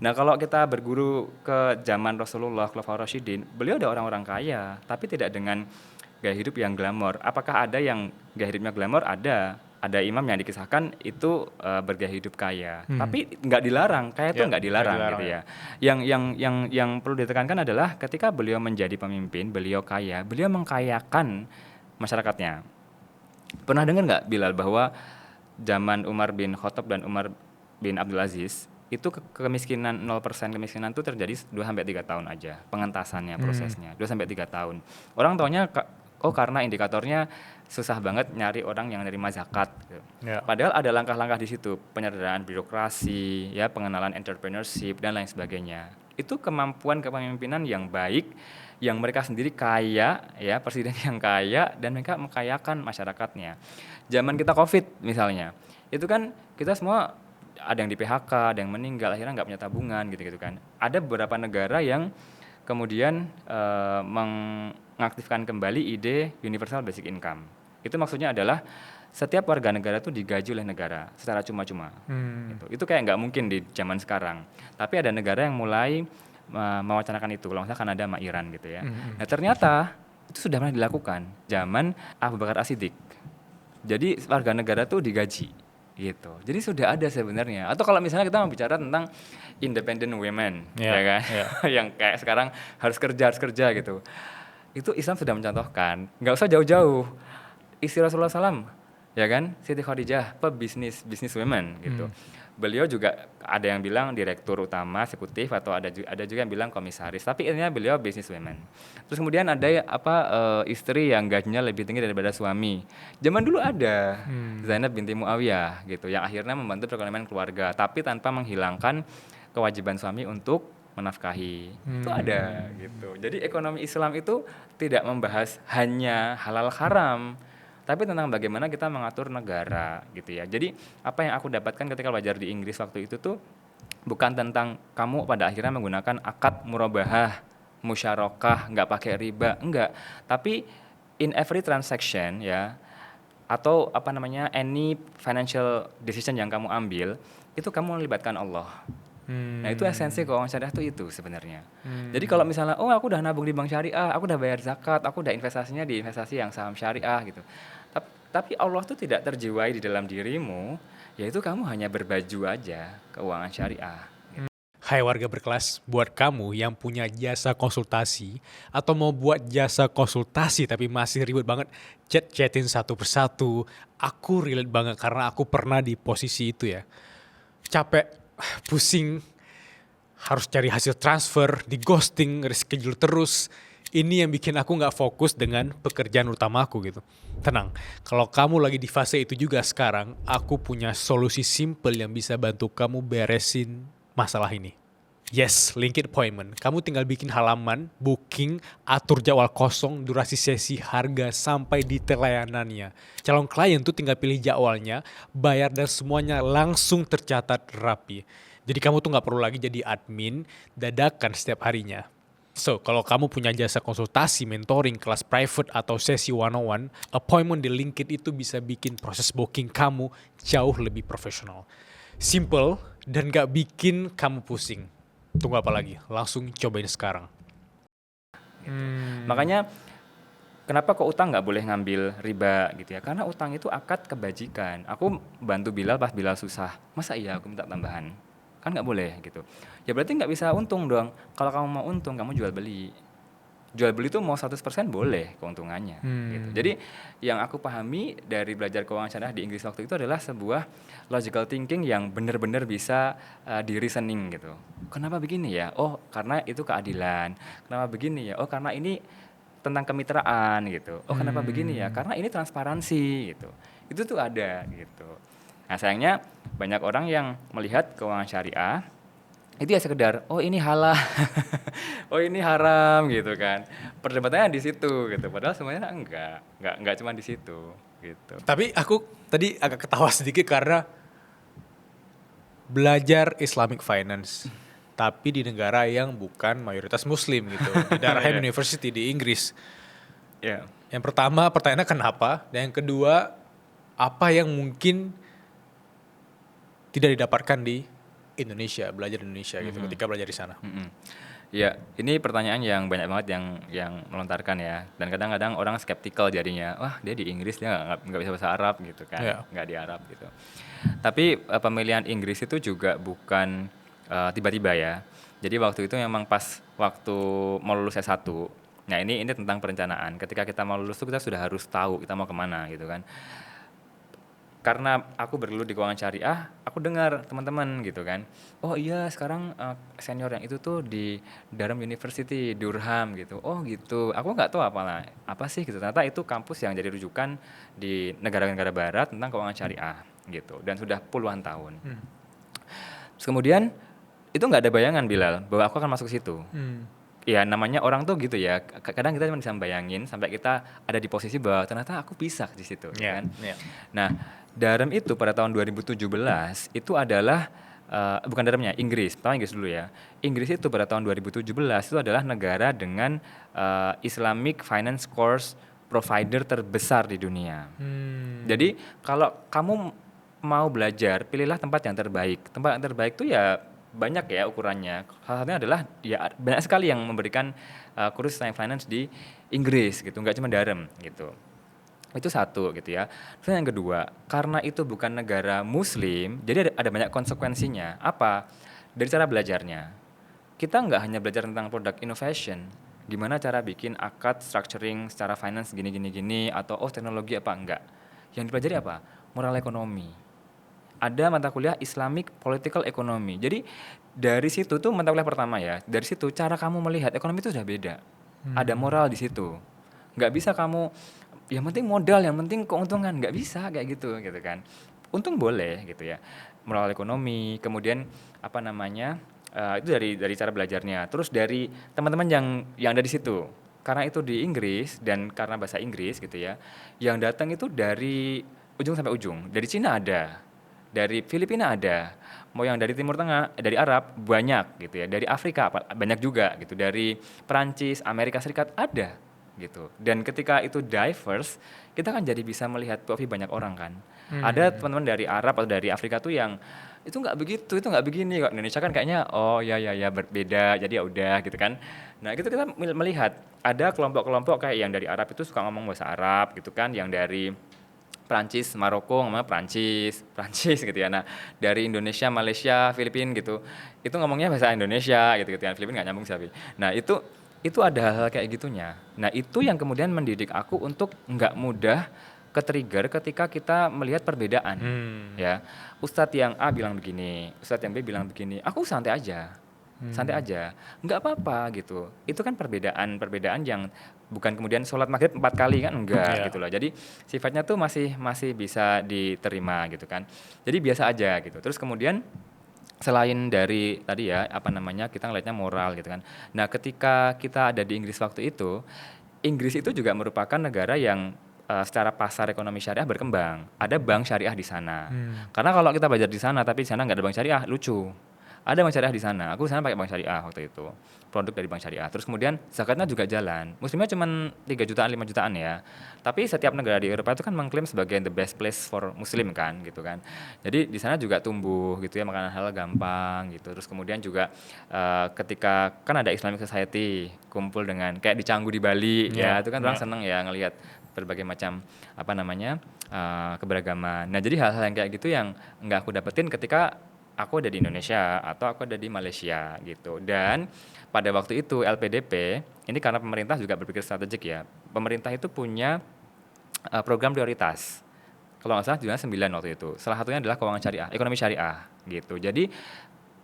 A: Nah kalau kita berguru ke zaman Rasulullah, Khulafaur Rasyidin, beliau ada orang-orang kaya, tapi tidak dengan gaya hidup yang glamor. Apakah ada yang gaya hidupnya glamor? Ada imam yang dikisahkan itu bergaya hidup kaya, tapi nggak dilarang, kaya itu nggak dilarang gitu ya. Yang perlu ditekankan adalah ketika beliau menjadi pemimpin, beliau kaya, beliau mengkayakan masyarakatnya. Pernah dengar nggak Bilal bahwa zaman Umar bin Khattab dan Umar bin Abdul Aziz itu kemiskinan 0% kemiskinan itu terjadi 2 sampai 3 tahun aja pengentasannya prosesnya 2 sampai 3 tahun. Orang taunya oh karena indikatornya susah banget nyari orang yang nerima zakat gitu.
B: Ya.
A: Padahal ada langkah-langkah di situ, penyederhanaan birokrasi, ya pengenalan entrepreneurship dan lain sebagainya. Itu kemampuan kepemimpinan yang baik yang mereka sendiri kaya, ya presiden yang kaya dan mereka mengkayakan masyarakatnya. Zaman kita Covid misalnya, itu kan kita semua ada yang di PHK, ada yang meninggal, akhirnya nggak punya tabungan gitu-gitu kan. Ada beberapa negara yang kemudian mengaktifkan kembali ide universal basic income. Itu maksudnya adalah setiap warga negara itu digaji oleh negara secara cuma-cuma. Itu kayak nggak mungkin di zaman sekarang. Tapi ada negara yang mulai mewacanakan itu, kalau nggak salah Kanada sama Iran gitu ya. Nah ternyata itu sudah pernah dilakukan zaman Abu Bakar As-Siddiq. Jadi warga negara tuh digaji gitu. Jadi sudah ada sebenarnya. Atau kalau misalnya kita bicara tentang independent women, ya kan, yang kayak sekarang harus kerja gitu. Itu Islam sudah mencontohkan. Nggak usah jauh-jauh. Istri Rasulullah SAW, ya kan, Siti Khadijah, pebisnis women gitu. Beliau juga ada yang bilang direktur utama eksekutif atau ada juga yang bilang komisaris, tapi intinya beliau business women. Terus kemudian ada istri yang gajinya lebih tinggi daripada suami. Zaman dulu ada Zainab binti Muawiyah gitu yang akhirnya membantu perekonomian keluarga tapi tanpa menghilangkan kewajiban suami untuk menafkahi. Itu ada gitu. Jadi ekonomi Islam itu tidak membahas hanya halal haram, tapi tentang bagaimana kita mengatur negara gitu ya. Jadi apa yang aku dapatkan ketika belajar di Inggris waktu itu tuh bukan tentang kamu pada akhirnya menggunakan akad murabahah, musyarakah, nggak pakai riba, enggak. Tapi in every transaction ya, atau apa namanya any financial decision yang kamu ambil, itu kamu melibatkan Allah. Nah itu esensi keuangan syariah itu sebenarnya. Jadi kalau misalnya, oh aku udah nabung di bank syariah, aku udah bayar zakat, aku udah investasinya di investasi yang saham syariah gitu. Tapi Allah tuh tidak terjiwai di dalam dirimu, yaitu kamu hanya berbaju aja keuangan syariah.
B: Hai warga berkelas, buat kamu yang punya jasa konsultasi atau mau buat jasa konsultasi tapi masih ribet banget chatin satu persatu, aku relate banget karena aku pernah di posisi itu ya. Capek, pusing, harus cari hasil transfer, di ghosting, reschedule terus. Ini yang bikin aku gak fokus dengan pekerjaan utama aku gitu. Tenang, kalau kamu lagi di fase itu juga sekarang, aku punya solusi simple yang bisa bantu kamu beresin masalah ini. Yes, LinkedIn appointment. Kamu tinggal bikin halaman, booking, atur jadwal kosong, durasi sesi, harga, sampai detail layanannya. Calon klien tuh tinggal pilih jadwalnya, bayar dan semuanya langsung tercatat rapi. Jadi kamu tuh gak perlu lagi jadi admin, dadakan setiap harinya. So, kalau kamu punya jasa konsultasi, mentoring, kelas private, atau sesi one-on-one, appointment di LinkedIn itu bisa bikin proses booking kamu jauh lebih profesional. Simple dan gak bikin kamu pusing. Tunggu apa lagi? Langsung cobain sekarang.
A: Makanya kenapa kok utang nggak boleh ngambil riba gitu ya? Karena utang itu akad kebajikan. Aku bantu Bilal pas Bilal susah. Masa iya aku minta tambahan? Kan nggak boleh gitu. Ya berarti nggak bisa untung dong. Kalau kamu mau untung, kamu jual beli. Jual beli itu mau 100% boleh keuntungannya gitu. Jadi yang aku pahami dari belajar keuangan syariah di Inggris waktu itu adalah sebuah logical thinking yang benar-benar bisa di reasoning gitu. Kenapa begini ya? Oh, karena itu keadilan. Kenapa begini ya? Oh, karena ini tentang kemitraan gitu. Oh, kenapa begini ya? Karena ini transparansi gitu. Itu tuh ada gitu. Nah, sayangnya banyak orang yang melihat keuangan syariah itu ya sekedar oh ini halal, oh ini haram gitu kan. Perdebatannya di situ gitu. Padahal semuanya enggak cuma di situ gitu.
B: Tapi aku tadi agak ketawa sedikit karena belajar Islamic Finance, tapi di negara yang bukan mayoritas Muslim gitu, di Durham University di Inggris.
A: Ya.
B: Yang pertama pertanyaannya kenapa, dan yang kedua apa yang mungkin tidak didapatkan di Indonesia, belajar di Indonesia gitu ketika belajar di sana.
A: Ya, ini pertanyaan yang banyak banget yang melontarkan ya. Dan kadang-kadang orang skeptikal jadinya, wah dia di Inggris dia nggak bisa bahasa Arab gitu kan, nggak di Arab gitu. Tapi pemilihan Inggris itu juga bukan tiba-tiba ya. Jadi waktu itu memang pas waktu mau lulus S1, Nah ini tentang perencanaan. Ketika kita mau lulus tuh kita sudah harus tahu kita mau kemana gitu kan. Karena aku bergelut di keuangan syariah, aku dengar teman-teman gitu kan, oh iya sekarang senior yang itu tuh di Durham University, Durham gitu. Oh gitu, aku nggak tahu apa sih gitu. Ternyata itu kampus yang jadi rujukan di negara-negara barat tentang keuangan syariah gitu. Dan sudah puluhan tahun. Terus kemudian itu nggak ada bayangan Bilal bahwa aku akan masuk situ. Ya namanya orang tuh gitu ya. Kadang kita cuma bisa bayangin sampai kita ada di posisi bahwa ternyata aku bisa di situ,
B: Yeah,
A: kan.
B: yeah.
A: Nah, Durham itu pada tahun 2017 itu adalah bukan Durhamnya, Inggris. Pertama Inggris dulu ya. Inggris itu pada tahun 2017 itu adalah negara dengan Islamic Finance Course provider terbesar di dunia. Jadi kalau kamu mau belajar, pilihlah tempat yang terbaik. Tempat yang terbaik tuh ya banyak ya ukurannya. Salah satunya adalah ya banyak sekali yang memberikan kursus Islamic Finance di Inggris gitu, nggak cuma Durham gitu. Itu satu gitu ya. Terus yang kedua, karena itu bukan negara muslim, jadi ada banyak konsekuensinya. Apa? Dari cara belajarnya. Kita nggak hanya belajar tentang product innovation, gimana cara bikin akad structuring secara finance gini, atau teknologi apa enggak. Yang dipelajari apa? Moral ekonomi. Ada mata kuliah Islamic Political Economy. Jadi dari situ tuh mata kuliah pertama ya. Dari situ cara kamu melihat ekonomi itu sudah beda. Ada moral di situ. Nggak bisa kamu yang penting modal, yang penting keuntungan, nggak bisa kayak gitu kan. Untung boleh gitu ya. Moral ekonomi, kemudian apa namanya? Itu dari cara belajarnya. Terus dari teman-teman yang ada di situ. Karena itu di Inggris dan karena bahasa Inggris gitu ya. Yang datang itu dari ujung sampai ujung. Dari Cina ada, dari Filipina ada, mau yang dari Timur Tengah, dari Arab banyak gitu ya, dari Afrika banyak juga gitu, dari Perancis, Amerika Serikat ada gitu. Dan ketika itu diverse, kita kan jadi bisa melihat POV banyak orang kan. Ada teman-teman dari Arab atau dari Afrika tuh yang itu nggak begitu, itu nggak begini kok. Indonesia kan kayaknya oh ya berbeda, jadi ya udah gitu kan. Nah itu kita melihat ada kelompok-kelompok kayak yang dari Arab itu suka ngomong bahasa Arab gitu kan, yang dari Prancis, Maroko ngomongnya Prancis gitu ya. Nah, dari Indonesia, Malaysia, Filipina gitu, itu ngomongnya bahasa Indonesia gitu kan. Filipina nggak nyambung sih tapi. Nah, itu ada hal-hal kayak gitunya. Nah, itu yang kemudian mendidik aku untuk nggak mudah ke-trigger ketika kita melihat perbedaan. Ya, Ustadz yang A bilang begini, Ustadz yang B bilang begini, aku santai aja, nggak apa-apa gitu. Itu kan perbedaan yang bukan kemudian sholat maghrib 4 kali kan enggak
B: Yeah.
A: gitu loh. Jadi sifatnya tuh masih bisa diterima gitu kan. Jadi biasa aja gitu. Terus kemudian selain dari tadi ya apa namanya kita ngelihatnya moral gitu kan. Nah ketika kita ada di Inggris waktu itu, Inggris itu juga merupakan negara yang secara pasar ekonomi syariah berkembang. Ada bank syariah di sana. Karena kalau kita belajar di sana tapi di sana nggak ada bank syariah, lucu. Ada bank syariah di sana. Aku di sana pakai bank syariah waktu itu. Produk dari bank syariah. Terus kemudian zakatnya juga jalan. Muslimnya cuma 3 jutaan, 5 jutaan ya. Tapi setiap negara di Eropa itu kan mengklaim sebagai the best place for muslim kan gitu kan. Jadi di sana juga tumbuh gitu ya, makanan halal gampang gitu. Terus kemudian juga ketika kan ada Islamic Society kumpul dengan kayak di Canggu di Bali ya, itu kan orang seneng ya ngelihat berbagai macam apa namanya keberagaman. Nah, jadi hal-hal yang kayak gitu yang nggak aku dapetin ketika aku ada di Indonesia atau aku ada di Malaysia gitu. Dan pada waktu itu LPDP, ini karena pemerintah juga berpikir strategik ya. Pemerintah itu punya program prioritas. Kalau nggak salah jumlahnya 9 waktu itu. Salah satunya adalah keuangan syariah, ekonomi syariah gitu. Jadi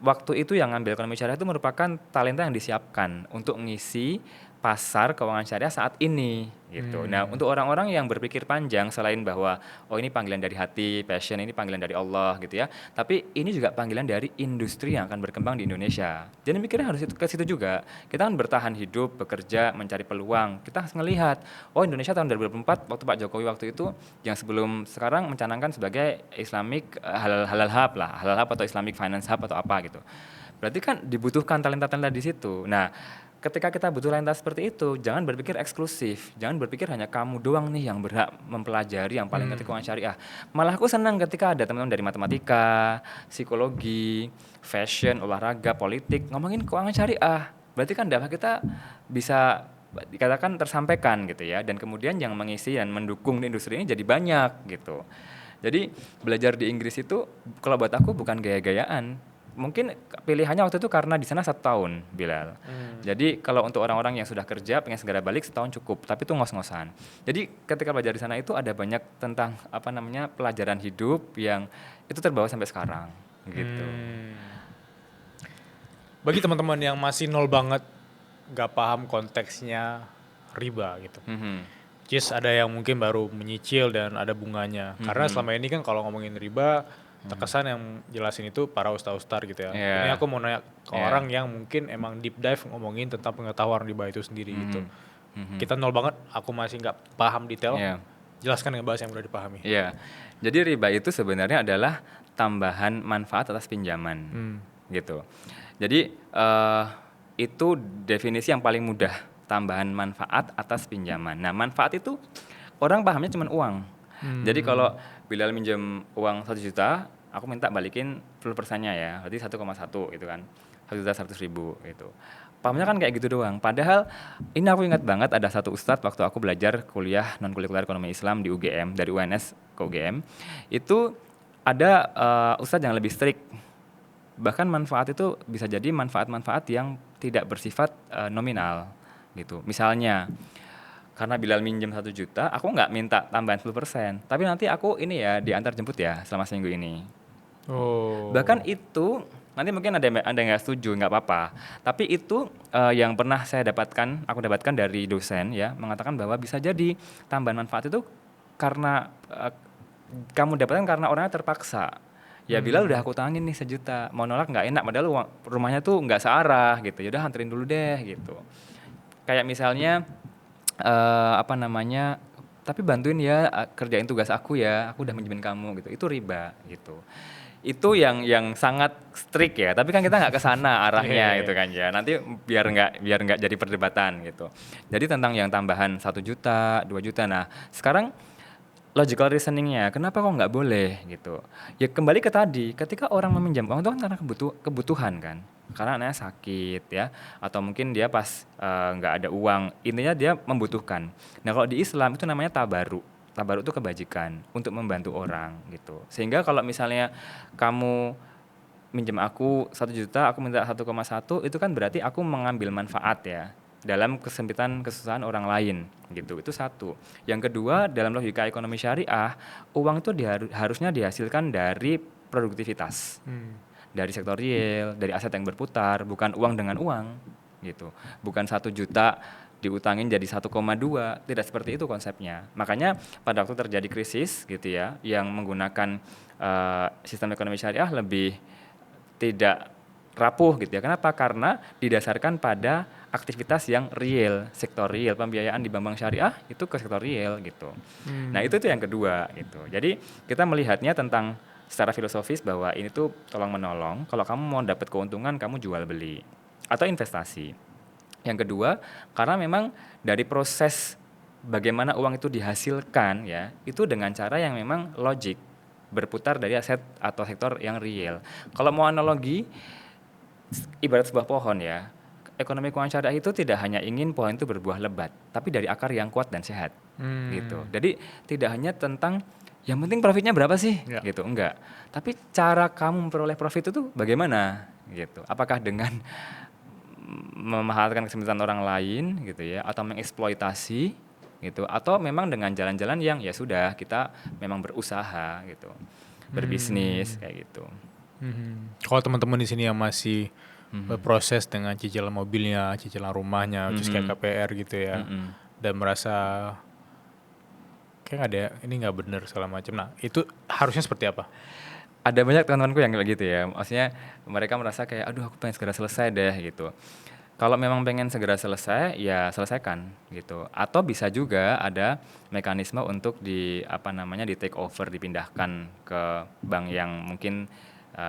A: waktu itu yang ngambil ekonomi syariah itu merupakan talenta yang disiapkan untuk mengisi pasar keuangan syariah saat ini gitu. Nah, untuk orang-orang yang berpikir panjang selain bahwa oh ini panggilan dari hati, passion ini panggilan dari Allah gitu ya. Tapi ini juga panggilan dari industri yang akan berkembang di Indonesia. Jadi mikirnya harus ke situ juga. Kita kan bertahan hidup, bekerja, mencari peluang. Kita harus ngelihat, oh Indonesia tahun 2024 waktu Pak Jokowi waktu itu yang sebelum sekarang mencanangkan sebagai Islamic halal hub atau Islamic Finance Hub atau apa gitu. Berarti kan dibutuhkan talenta-talenta di situ. Nah, ketika kita butuh talenta seperti itu, jangan berpikir eksklusif, jangan berpikir hanya kamu doang nih yang berhak mempelajari yang paling ngerti keuangan syariah. Malah aku senang ketika ada teman-teman dari matematika, psikologi, fashion, olahraga, politik ngomongin keuangan syariah. Berarti kan dakwah kita bisa dikatakan tersampaikan gitu ya, dan kemudian yang mengisi dan mendukung di industri ini jadi banyak gitu. Jadi belajar di Inggris itu kalau buat aku bukan gaya-gayaan, mungkin pilihannya waktu itu karena di sana 1 tahun, Bilal. Jadi kalau untuk orang-orang yang sudah kerja pengen segera balik, 1 tahun cukup, tapi itu ngos-ngosan. Jadi ketika belajar di sana itu ada banyak tentang apa namanya pelajaran hidup yang itu terbawa sampai sekarang gitu.
B: Bagi teman-teman yang masih nol banget, nggak paham konteksnya riba gitu. Just ada yang mungkin baru menyicil dan ada bunganya. Karena selama ini kan kalau ngomongin riba, terkesan yang jelasin itu para ustaz-ustaz gitu ya.
A: Yeah.
B: Ini aku mau nanya ke orang yang mungkin emang deep dive ngomongin tentang pengetahuan riba itu sendiri gitu. Kita nol banget, aku masih nggak paham detail.
A: Yeah.
B: Jelaskan dengan bahasa yang mudah dipahami.
A: Iya. Jadi riba itu sebenarnya adalah tambahan manfaat atas pinjaman. Gitu. Jadi itu definisi yang paling mudah, tambahan manfaat atas pinjaman. Nah, manfaat itu orang pahamnya cuma uang. Jadi kalau Bilal minjem uang 1 juta, aku minta balikin 10%-nya ya, berarti 1,1 gitu kan. 1.100.000 gitu. Pahamnya kan kayak gitu doang. Padahal ini aku ingat banget ada satu ustadz waktu aku belajar kuliah non-kulikuler ekonomi Islam di UGM, dari UNS ke UGM. Itu ada ustadz yang lebih strict. Bahkan manfaat itu bisa jadi manfaat-manfaat yang tidak bersifat nominal gitu. Misalnya karena Bilal minjem 1 juta, aku nggak minta tambahan 10%, tapi nanti aku ini ya diantar jemput ya selama seminggu ini. Bahkan itu nanti mungkin ada yang nggak setuju, nggak apa-apa. Tapi itu yang pernah aku dapatkan dari dosen ya, mengatakan bahwa bisa jadi tambahan manfaat itu karena kamu dapatkan karena orangnya terpaksa. Ya Bilal udah aku tangin nih 1 juta, mau nolak nggak enak, padahal rumahnya tuh nggak searah gitu. Ya udah anterin dulu deh gitu. Kayak misalnya tapi bantuin ya kerjain tugas aku ya, aku udah minjemin kamu gitu. Itu riba gitu. Itu yang sangat strict ya, tapi kan kita nggak ke sana arahnya gitu kan ya. Nanti biar nggak jadi perdebatan gitu. Jadi tentang yang tambahan 1 juta, 2 juta. Nah, sekarang logical reasoningnya, kenapa kok nggak boleh gitu? Ya kembali ke tadi, ketika orang meminjam uang itu kan karena kebutuhan kan, karena anaknya sakit ya, atau mungkin dia pas nggak ada uang, intinya dia membutuhkan. Nah kalau di Islam itu namanya tabaruk. Tabaruk itu kebajikan untuk membantu orang gitu. Sehingga kalau misalnya kamu minjem aku 1 juta, aku minta 1,1, itu kan berarti aku mengambil manfaat ya dalam kesempitan kesusahan orang lain gitu. Itu satu. Yang kedua, dalam logika ekonomi syariah, uang itu harusnya dihasilkan dari produktivitas. Dari sektor real, dari aset yang berputar, bukan uang dengan uang gitu. Bukan 1 juta diutangin jadi 1,2, tidak seperti itu konsepnya. Makanya pada waktu terjadi krisis gitu ya, yang menggunakan sistem ekonomi syariah lebih tidak rapuh gitu ya. Kenapa? Karena didasarkan pada aktivitas yang real, sektor real, pembiayaan di bank syariah itu ke sektor real gitu. Nah itu yang kedua gitu. Jadi kita melihatnya tentang secara filosofis bahwa ini tuh tolong menolong. Kalau kamu mau dapat keuntungan, kamu jual beli atau investasi. Yang kedua, karena memang dari proses bagaimana uang itu dihasilkan ya, itu dengan cara yang memang logik, berputar dari aset atau sektor yang real. Kalau mau analogi, ibarat sebuah pohon ya, ekonomi keuangan syariah itu tidak hanya ingin pohon itu berbuah lebat, tapi dari akar yang kuat dan sehat, gitu. Jadi tidak hanya tentang yang penting profitnya berapa sih, gitu, enggak. Tapi cara kamu memperoleh profit itu bagaimana, gitu. Apakah dengan memahalkan kesempitan orang lain gitu ya, atau mengeksploitasi gitu, atau memang dengan jalan-jalan yang ya sudah kita memang berusaha gitu, berbisnis kayak gitu.
B: Kalau teman-teman di sini yang masih berproses dengan cicilan mobilnya, cicilan rumahnya, terus kayak KPR gitu ya, dan merasa kayak ada ini nggak benar segala macam. Nah itu harusnya seperti apa?
A: Ada banyak teman-temanku yang kayak gitu ya, maksudnya mereka merasa kayak aduh aku pengen segera selesai deh gitu. Kalau memang pengen segera selesai ya selesaikan gitu. Atau bisa juga ada mekanisme untuk di take over, dipindahkan ke bank yang mungkin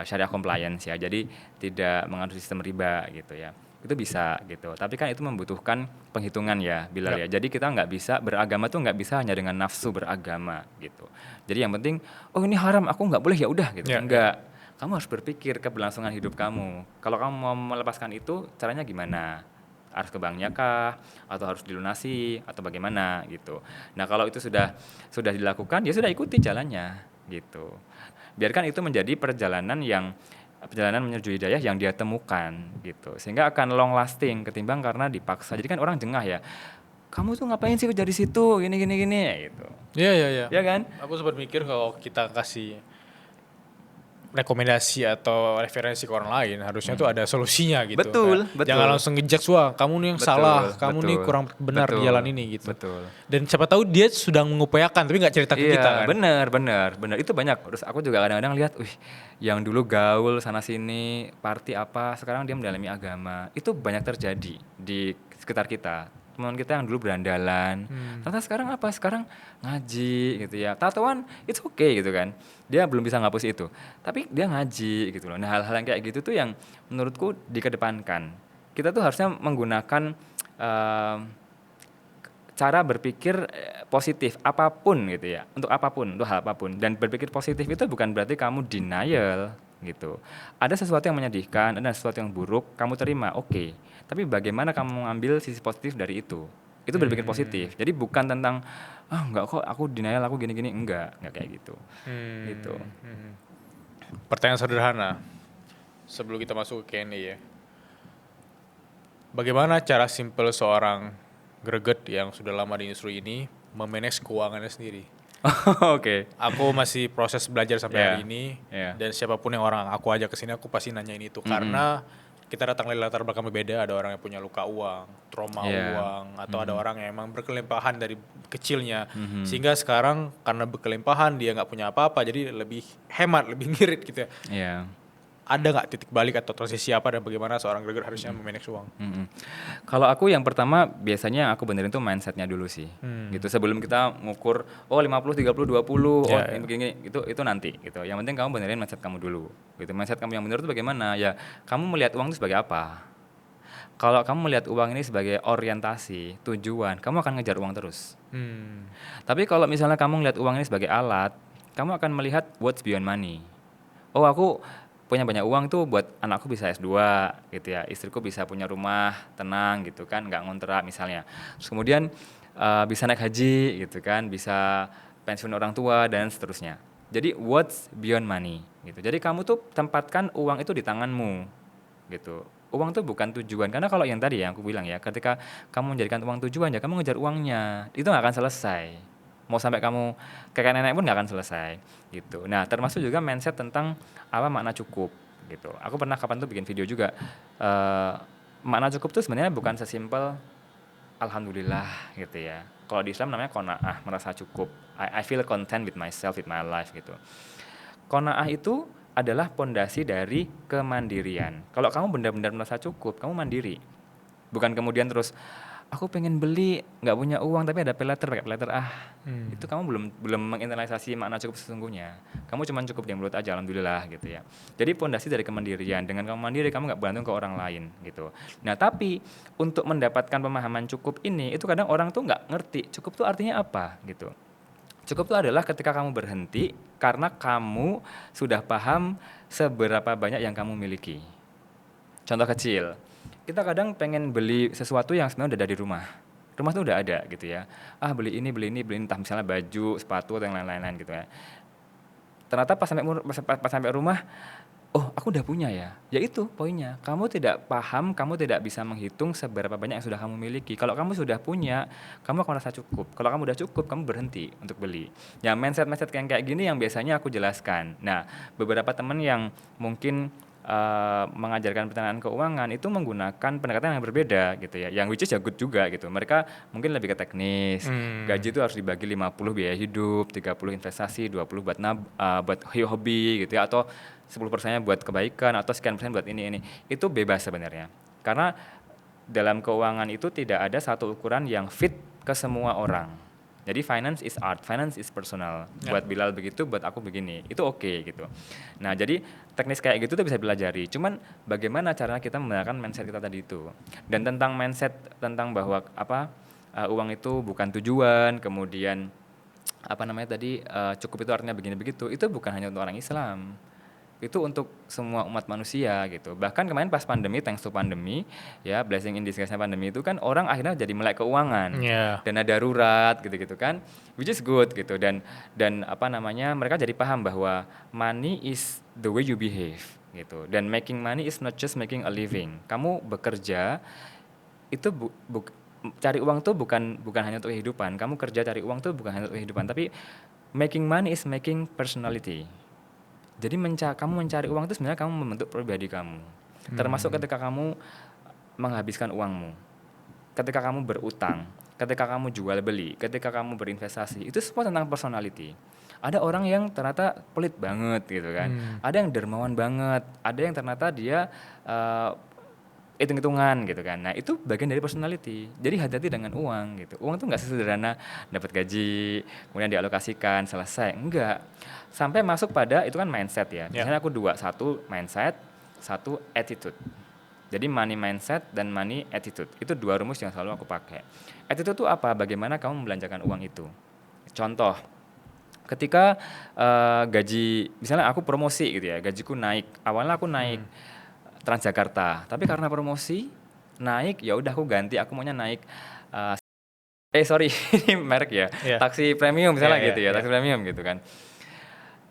A: syariah compliance ya. Jadi tidak mengandung sistem riba gitu ya. Itu bisa gitu. Tapi kan itu membutuhkan penghitungan ya, Bilal ya. Jadi kita nggak bisa beragama tuh nggak bisa hanya dengan nafsu beragama gitu. Jadi yang penting, oh ini haram, aku nggak boleh ya udah gitu. Enggak. Kamu harus berpikir keberlangsungan hidup kamu. Kalau kamu mau melepaskan itu, caranya gimana? Harus ke banknya kah? Atau harus dilunasi? Atau bagaimana gitu. Nah kalau itu sudah dilakukan, ya sudah ikuti jalannya gitu. Biarkan itu menjadi perjalanan yang perjalanan menuju hidayah yang dia temukan gitu. Sehingga akan long lasting ketimbang karena dipaksa. Jadi kan orang jengah ya. Kamu tuh ngapain sih kerja di situ? Gini gini gini ya gitu.
B: Iya, iya, iya.
A: Ya kan?
B: Aku sempat mikir kalau kita kasih rekomendasi atau referensi ke orang lain, harusnya tuh ada solusinya gitu.
A: Betul,
B: Kayak
A: betul.
B: jangan langsung ngejudge, wah kamu nih yang
A: Betul,
B: salah, kamu nih
A: betul,
B: kurang benar di
A: betul,
B: jalan ini gitu.
A: betul.
B: Dan siapa tahu dia sedang mengupayakan tapi nggak cerita ke kita
A: Iya,
B: kan.
A: benar. Itu banyak. Terus aku juga kadang-kadang lihat, wih, yang dulu gaul sana sini, party apa, sekarang dia mendalami agama. Itu banyak terjadi di sekitar kita. Teman kita yang dulu berandalan, ternyata sekarang apa? Sekarang ngaji gitu ya. Tatoan, it's okay gitu kan. Dia belum bisa ngapus itu, tapi dia ngaji gitu loh. Nah hal-hal yang kayak gitu tuh yang menurutku dikedepankan. Kita tuh harusnya menggunakan em, cara berpikir positif apapun gitu ya, untuk apapun, untuk hal apapun. Dan berpikir positif itu bukan berarti kamu denial gitu. Ada sesuatu yang menyedihkan, ada sesuatu yang buruk, kamu terima, oke. Tapi bagaimana kamu mengambil sisi positif dari itu? Itu berpikir positif. Jadi bukan tentang enggak kok aku denial, aku gini-gini, enggak kayak gitu. Gitu.
B: Pertanyaan sederhana sebelum kita masuk ke Q&A ya. Bagaimana cara simple seorang greget yang sudah lama di industri ini memanage keuangannya sendiri?
A: Oke.
B: Aku masih proses belajar sampai hari ini, dan siapapun yang orang aku ajak ke sini aku pasti nanyain itu karena kita datang dari latar belakang berbeda. Ada orang yang punya luka uang, trauma uang, atau ada orang yang emang berkelimpahan dari kecilnya, sehingga sekarang karena berkelimpahan dia nggak punya apa-apa, jadi lebih hemat, lebih ngirit gitu ya.
A: Iya.
B: Ada nggak titik balik atau transisi apa dan bagaimana seorang greget harusnya memanage uang?
A: Kalau aku yang pertama biasanya aku benerin tuh mindsetnya dulu sih, gitu. Sebelum kita ngukur, 50, 30, 20, ini begini, itu nanti, gitu. Yang penting kamu benerin mindset kamu dulu, gitu. Mindset kamu yang bener itu bagaimana? Ya, kamu melihat uang itu sebagai apa? Kalau kamu melihat uang ini sebagai orientasi, tujuan, kamu akan ngejar uang terus. Tapi kalau misalnya kamu melihat uang ini sebagai alat, kamu akan melihat what's beyond money. Oh, aku punya banyak uang tuh buat anakku bisa S2 gitu ya, istriku bisa punya rumah tenang gitu kan, nggak ngontrak misalnya. Terus kemudian bisa naik haji gitu kan, bisa pensiun orang tua dan seterusnya. Jadi what's beyond money gitu. Jadi kamu tuh tempatkan uang itu di tanganmu gitu. Uang tuh bukan tujuan, karena kalau yang tadi ya aku bilang ya, ketika kamu menjadikan uang tujuan ya kamu ngejar uangnya, itu nggak akan selesai. Mau sampai kamu kakek nenek pun nggak akan selesai gitu. Nah termasuk juga mindset tentang apa makna cukup gitu. Aku pernah kapan tuh bikin video juga, makna cukup tuh sebenarnya bukan sesimpel alhamdulillah gitu ya. Kalau di Islam namanya qanaah, merasa cukup. I feel content with myself, with my life gitu. Qanaah itu adalah pondasi dari kemandirian. Kalau kamu benar-benar merasa cukup, kamu mandiri. Bukan kemudian terus aku pengen beli, nggak punya uang tapi ada paylater, pakai paylater itu kamu belum menginternalisasi makna cukup sesungguhnya. Kamu cuma cukup di mulut aja, alhamdulillah gitu ya. Jadi pondasi dari kemandirian. Dengan kamu mandiri, kamu nggak bergantung ke orang lain gitu. Nah tapi untuk mendapatkan pemahaman cukup ini, itu kadang orang tuh nggak ngerti cukup tuh artinya apa gitu. Cukup itu adalah ketika kamu berhenti karena kamu sudah paham seberapa banyak yang kamu miliki. Contoh kecil, kita kadang pengen beli sesuatu yang sebenarnya udah ada di rumah. Rumah tuh udah ada gitu ya. Beli ini, entah misalnya baju, sepatu atau yang lain-lain gitu ya. Ternyata pas sampai rumah, oh aku udah punya ya. Ya itu poinnya. Kamu tidak paham, kamu tidak bisa menghitung seberapa banyak yang sudah kamu miliki. Kalau kamu sudah punya, kamu akan merasa cukup. Kalau kamu udah cukup, kamu berhenti untuk beli. Ya mindset yang kayak gini yang biasanya aku jelaskan. Nah beberapa teman yang mungkin mengajarkan perencanaan keuangan itu menggunakan pendekatan yang berbeda gitu ya, yang which is ya good juga gitu. Mereka mungkin lebih ke teknis, gaji itu harus dibagi 50 biaya hidup, 30 investasi, 20 buat hobi gitu ya, atau 10%-nya buat kebaikan, atau sekian persen buat ini. Itu bebas sebenarnya, karena dalam keuangan itu tidak ada satu ukuran yang fit ke semua orang. Jadi finance is art, finance is personal. Buat Bilal begitu, buat aku begini. Itu oke gitu. Nah, jadi teknis kayak gitu tuh bisa dipelajari. Cuman bagaimana caranya kita menggunakan mindset kita tadi itu. Dan tentang mindset tentang bahwa uang itu bukan tujuan, kemudian cukup itu artinya begini begitu. Itu bukan hanya untuk orang Islam. itu untuk semua umat manusia gitu. Bahkan kemarin pas pandemi, thanks to pandemi, ya blessing in disguise pandemi itu kan orang akhirnya jadi melek keuangan,
B: Iya.
A: dana darurat gitu-gitu kan, which is good gitu. Dan apa namanya, mereka jadi paham bahwa money is the way you behave gitu. Dan making money is not just making a living. Kamu bekerja itu cari uang tuh bukan bukan hanya untuk kehidupan. Kamu kerja cari uang tuh bukan hanya untuk kehidupan, tapi making money is making personality. Jadi kamu mencari uang itu sebenarnya kamu membentuk pribadi kamu. Termasuk ketika kamu menghabiskan uangmu, ketika kamu berutang, ketika kamu jual beli, ketika kamu berinvestasi, itu semua tentang personality. Ada orang yang ternyata pelit banget gitu kan, ada yang dermawan banget, ada yang ternyata dia hitung-hitungan gitu kan. Nah itu bagian dari personality. Jadi hati-hati dengan uang gitu. Uang tuh nggak sesederhana dapat gaji, kemudian dialokasikan, selesai. Enggak. Sampai masuk pada, itu kan mindset ya. Biasanya aku dua, satu mindset, satu attitude. Jadi money mindset dan money attitude. Itu dua rumus yang selalu aku pakai. Attitude itu apa? Bagaimana kamu membelanjakan uang itu. Contoh, ketika gaji, misalnya aku promosi gitu ya, gajiku naik. Awalnya aku naik Transjakarta, tapi karena promosi naik, ya udah aku ganti, aku maunya naik sorry ini merek ya,
B: Iya.
A: taksi premium misalnya
B: Iya,
A: gitu ya,
B: iya.
A: taksi premium gitu kan.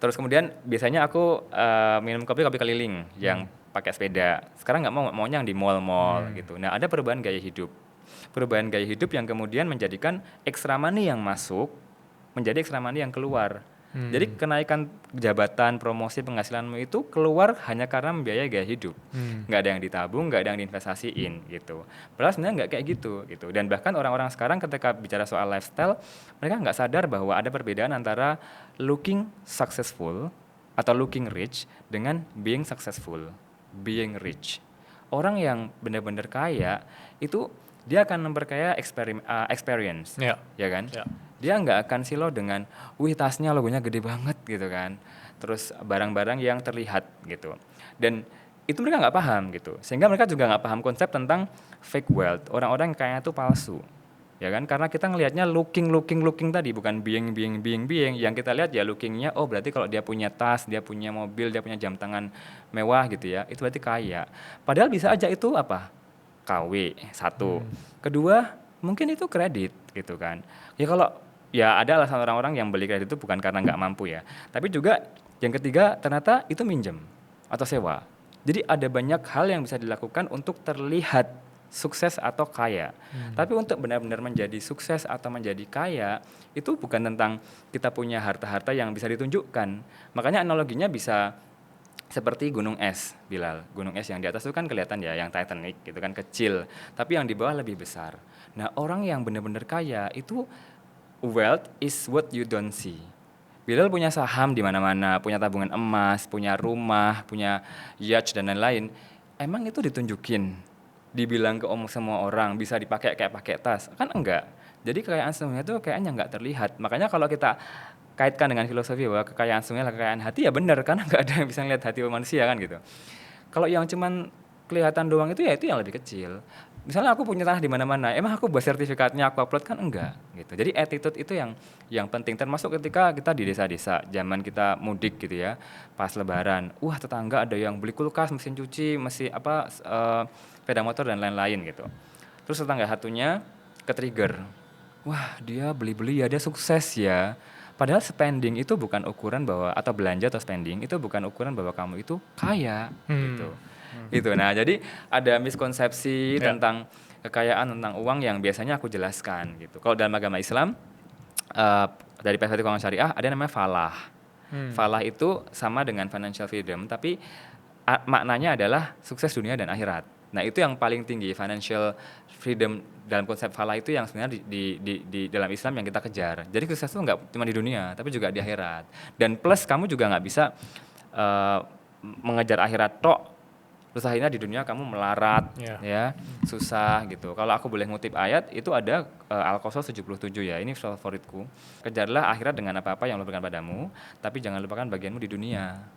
A: Terus kemudian biasanya aku minum kopi keliling yang pakai sepeda. Sekarang maunya yang di mall-mall gitu. Nah ada perubahan gaya hidup, yang kemudian menjadikan extra money yang masuk menjadi extra money yang keluar. Jadi kenaikan jabatan, promosi, penghasilanmu itu keluar hanya karena membiayai gaya hidup. Nggak ada yang ditabung, nggak ada yang diinvestasiin gitu. Padahal sebenarnya nggak kayak gitu. Dan bahkan orang-orang sekarang ketika bicara soal lifestyle, mereka nggak sadar bahwa ada perbedaan antara looking successful atau looking rich dengan being successful, being rich. Orang yang benar-benar kaya itu dia akan memperkaya experience,
B: Iya.
A: ya kan?
B: Iya.
A: Dia nggak akan silau dengan, wih tasnya logonya gede banget gitu kan, terus barang-barang yang terlihat gitu. Dan itu mereka nggak paham gitu, sehingga mereka juga nggak paham konsep tentang fake wealth, orang-orang yang kayaknya itu palsu, ya kan? Karena kita ngelihatnya looking tadi, bukan being. Yang kita lihat ya lookingnya, oh berarti kalau dia punya tas, dia punya mobil, dia punya jam tangan mewah gitu ya, itu berarti kaya. Padahal bisa aja itu apa? KW, satu. Kedua, mungkin itu kredit gitu kan. Ya kalau ya ada alasan orang-orang yang beli kredit itu bukan karena nggak mampu ya. Tapi juga yang ketiga ternyata itu minjem atau sewa. Jadi ada banyak hal yang bisa dilakukan untuk terlihat sukses atau kaya. Tapi untuk benar-benar menjadi sukses atau menjadi kaya itu bukan tentang kita punya harta-harta yang bisa ditunjukkan. Makanya analoginya bisa seperti gunung es, Bilal. Gunung es yang di atas itu kan kelihatan ya, yang Titanic gitu kan kecil, tapi yang di bawah lebih besar. Nah, orang yang benar-benar kaya itu wealth is what you don't see. Bilal punya saham di mana-mana, punya tabungan emas, punya rumah, punya yacht dan lain-lain. Emang itu ditunjukin, dibilang ke semua orang, bisa dipakai kayak pakai tas? Kan enggak. Jadi kekayaan semuanya itu kayaknya nggak terlihat. Makanya kalau kita kaitkan dengan filosofi bahwa kekayaan semuanya adalah kekayaan hati, ya benar, karena nggak ada yang bisa ngeliat hati manusia kan gitu. Kalau yang cuman kelihatan doang itu ya itu yang lebih kecil. Misalnya aku punya tanah di mana-mana, emang aku buat sertifikatnya, aku upload kan enggak gitu. Jadi attitude itu yang penting, termasuk ketika kita di desa-desa, zaman kita mudik gitu ya, pas lebaran, wah tetangga ada yang beli kulkas, mesin cuci, mesin apa sepeda motor dan lain-lain gitu. Terus tetangga satunya ke-trigger, wah dia beli-beli ya, dia sukses ya. Padahal spending itu bukan ukuran bahwa, atau belanja atau spending itu bukan ukuran bahwa kamu itu kaya gitu. Gitu. Nah, jadi ada miskonsepsi tentang kekayaan, tentang uang yang biasanya aku jelaskan gitu. Kalau dalam agama Islam dari perspektif keuangan syariah ada namanya falah. Falah itu sama dengan financial freedom, tapi maknanya adalah sukses dunia dan akhirat. Nah, itu yang paling tinggi, financial freedom dalam konsep falah itu yang sebenarnya di dalam Islam yang kita kejar. Jadi sukses itu nggak cuma di dunia, tapi juga di akhirat. Dan plus kamu juga nggak bisa mengejar akhirat tok, terus akhirnya di dunia kamu melarat, ya susah gitu. Kalau aku boleh ngutip ayat, itu ada Al-Qasas 77 ya, ini favoritku. Kejarlah akhirat dengan apa-apa yang Allah berikan padamu, tapi jangan lupakan bagianmu di dunia.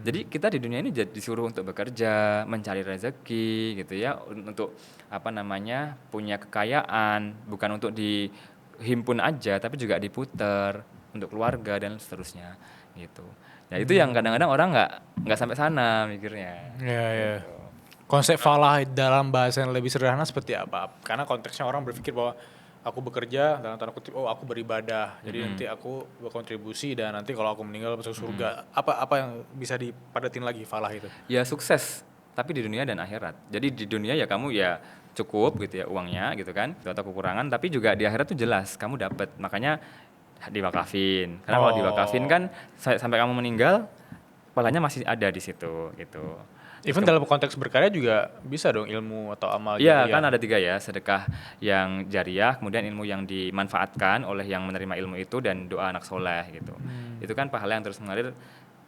A: Jadi kita di dunia ini disuruh untuk bekerja, mencari rezeki gitu ya, untuk apa namanya, punya kekayaan, bukan untuk dihimpun aja, tapi juga diputer untuk keluarga dan seterusnya gitu. Ya itu yang kadang-kadang orang nggak sampai sana mikirnya.
B: Ya, ya.
A: Gitu.
B: Konsep falah dalam bahasa yang lebih sederhana seperti apa? Karena konteksnya orang berpikir bahwa aku bekerja dalam tanda kutip, oh aku beribadah, jadi nanti aku berkontribusi dan nanti kalau aku meninggal masuk surga. Apa yang bisa dipadatin lagi falah itu?
A: Ya sukses, tapi di dunia dan akhirat. Jadi di dunia ya kamu ya cukup gitu ya uangnya gitu kan, atau kekurangan, tapi juga di akhirat tuh jelas kamu dapat. Makanya diwakafin. Karena kalau diwakafin kan sampai kamu meninggal, pahalanya masih ada di situ gitu.
B: Even dalam konteks berkarya juga bisa dong ilmu atau amal
A: Iya
B: jariah.
A: kan ada 3 ya, sedekah yang jariah, kemudian ilmu yang dimanfaatkan oleh yang menerima ilmu itu, dan doa anak soleh gitu. Itu kan pahala yang terus mengalir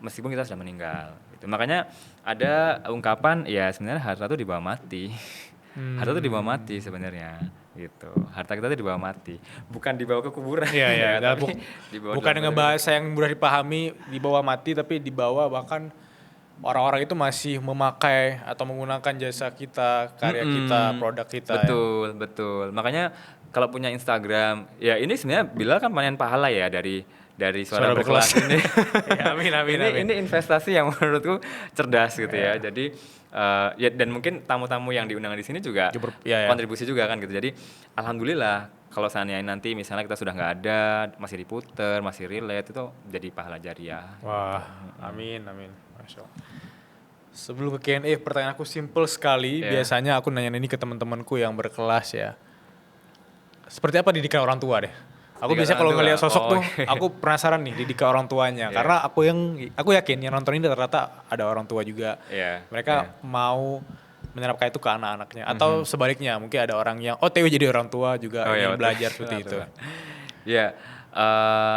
A: meskipun kita sudah meninggal. Gitu. Makanya ada ungkapan ya sebenarnya harta itu dibawa mati. Harta itu dibawa mati sebenarnya gitu. Harta kita itu dibawa mati, bukan dibawa ke kuburan.
B: Iya, iya.
A: Tapi dibawa
B: Bukan
A: dalam
B: dengan
A: materi.
B: bahasa yang mudah dipahami dibawa mati, tapi dibawa bahkan orang-orang itu masih memakai atau menggunakan jasa kita, karya kita, produk kita.
A: Betul, betul. Makanya kalau punya Instagram, ya ini sebenarnya Bilal kan panen pahala ya dari suara
B: Suara
A: berkelas
B: berkelas.
A: ini.
B: Ya, amin, amin, amin.
A: Ini investasi yang menurutku cerdas gitu ya. Jadi ya dan mungkin tamu-tamu yang diundang di sini juga
B: Ya, ya.
A: kontribusi juga kan gitu. Jadi alhamdulillah kalau seandainya nanti misalnya kita sudah nggak ada, masih diputer, masih relate, itu jadi pahala jariah.
B: Wah, amin, amin. Masya Allah. Sebelum ke Q&A, pertanyaan aku simple sekali.
A: Iya.
B: Biasanya aku nanya ini ke teman-temanku yang berkelas ya. Seperti apa didikan orang tua deh? Aku
A: Didikan
B: biasanya
A: orang
B: kalau
A: tua?
B: ngeliat sosok
A: Oh,
B: tuh, aku penasaran nih didikan orang tuanya.
A: Iya.
B: Karena aku yakin yang nonton ini rata-rata ada orang tua juga.
A: Iya,
B: Mereka mau menerapkan itu ke anak-anaknya. Atau sebaliknya, mungkin ada orang yang OTW jadi orang tua juga
A: Oh, iya,
B: ingin
A: OTW.
B: belajar seperti itu.
A: Ya,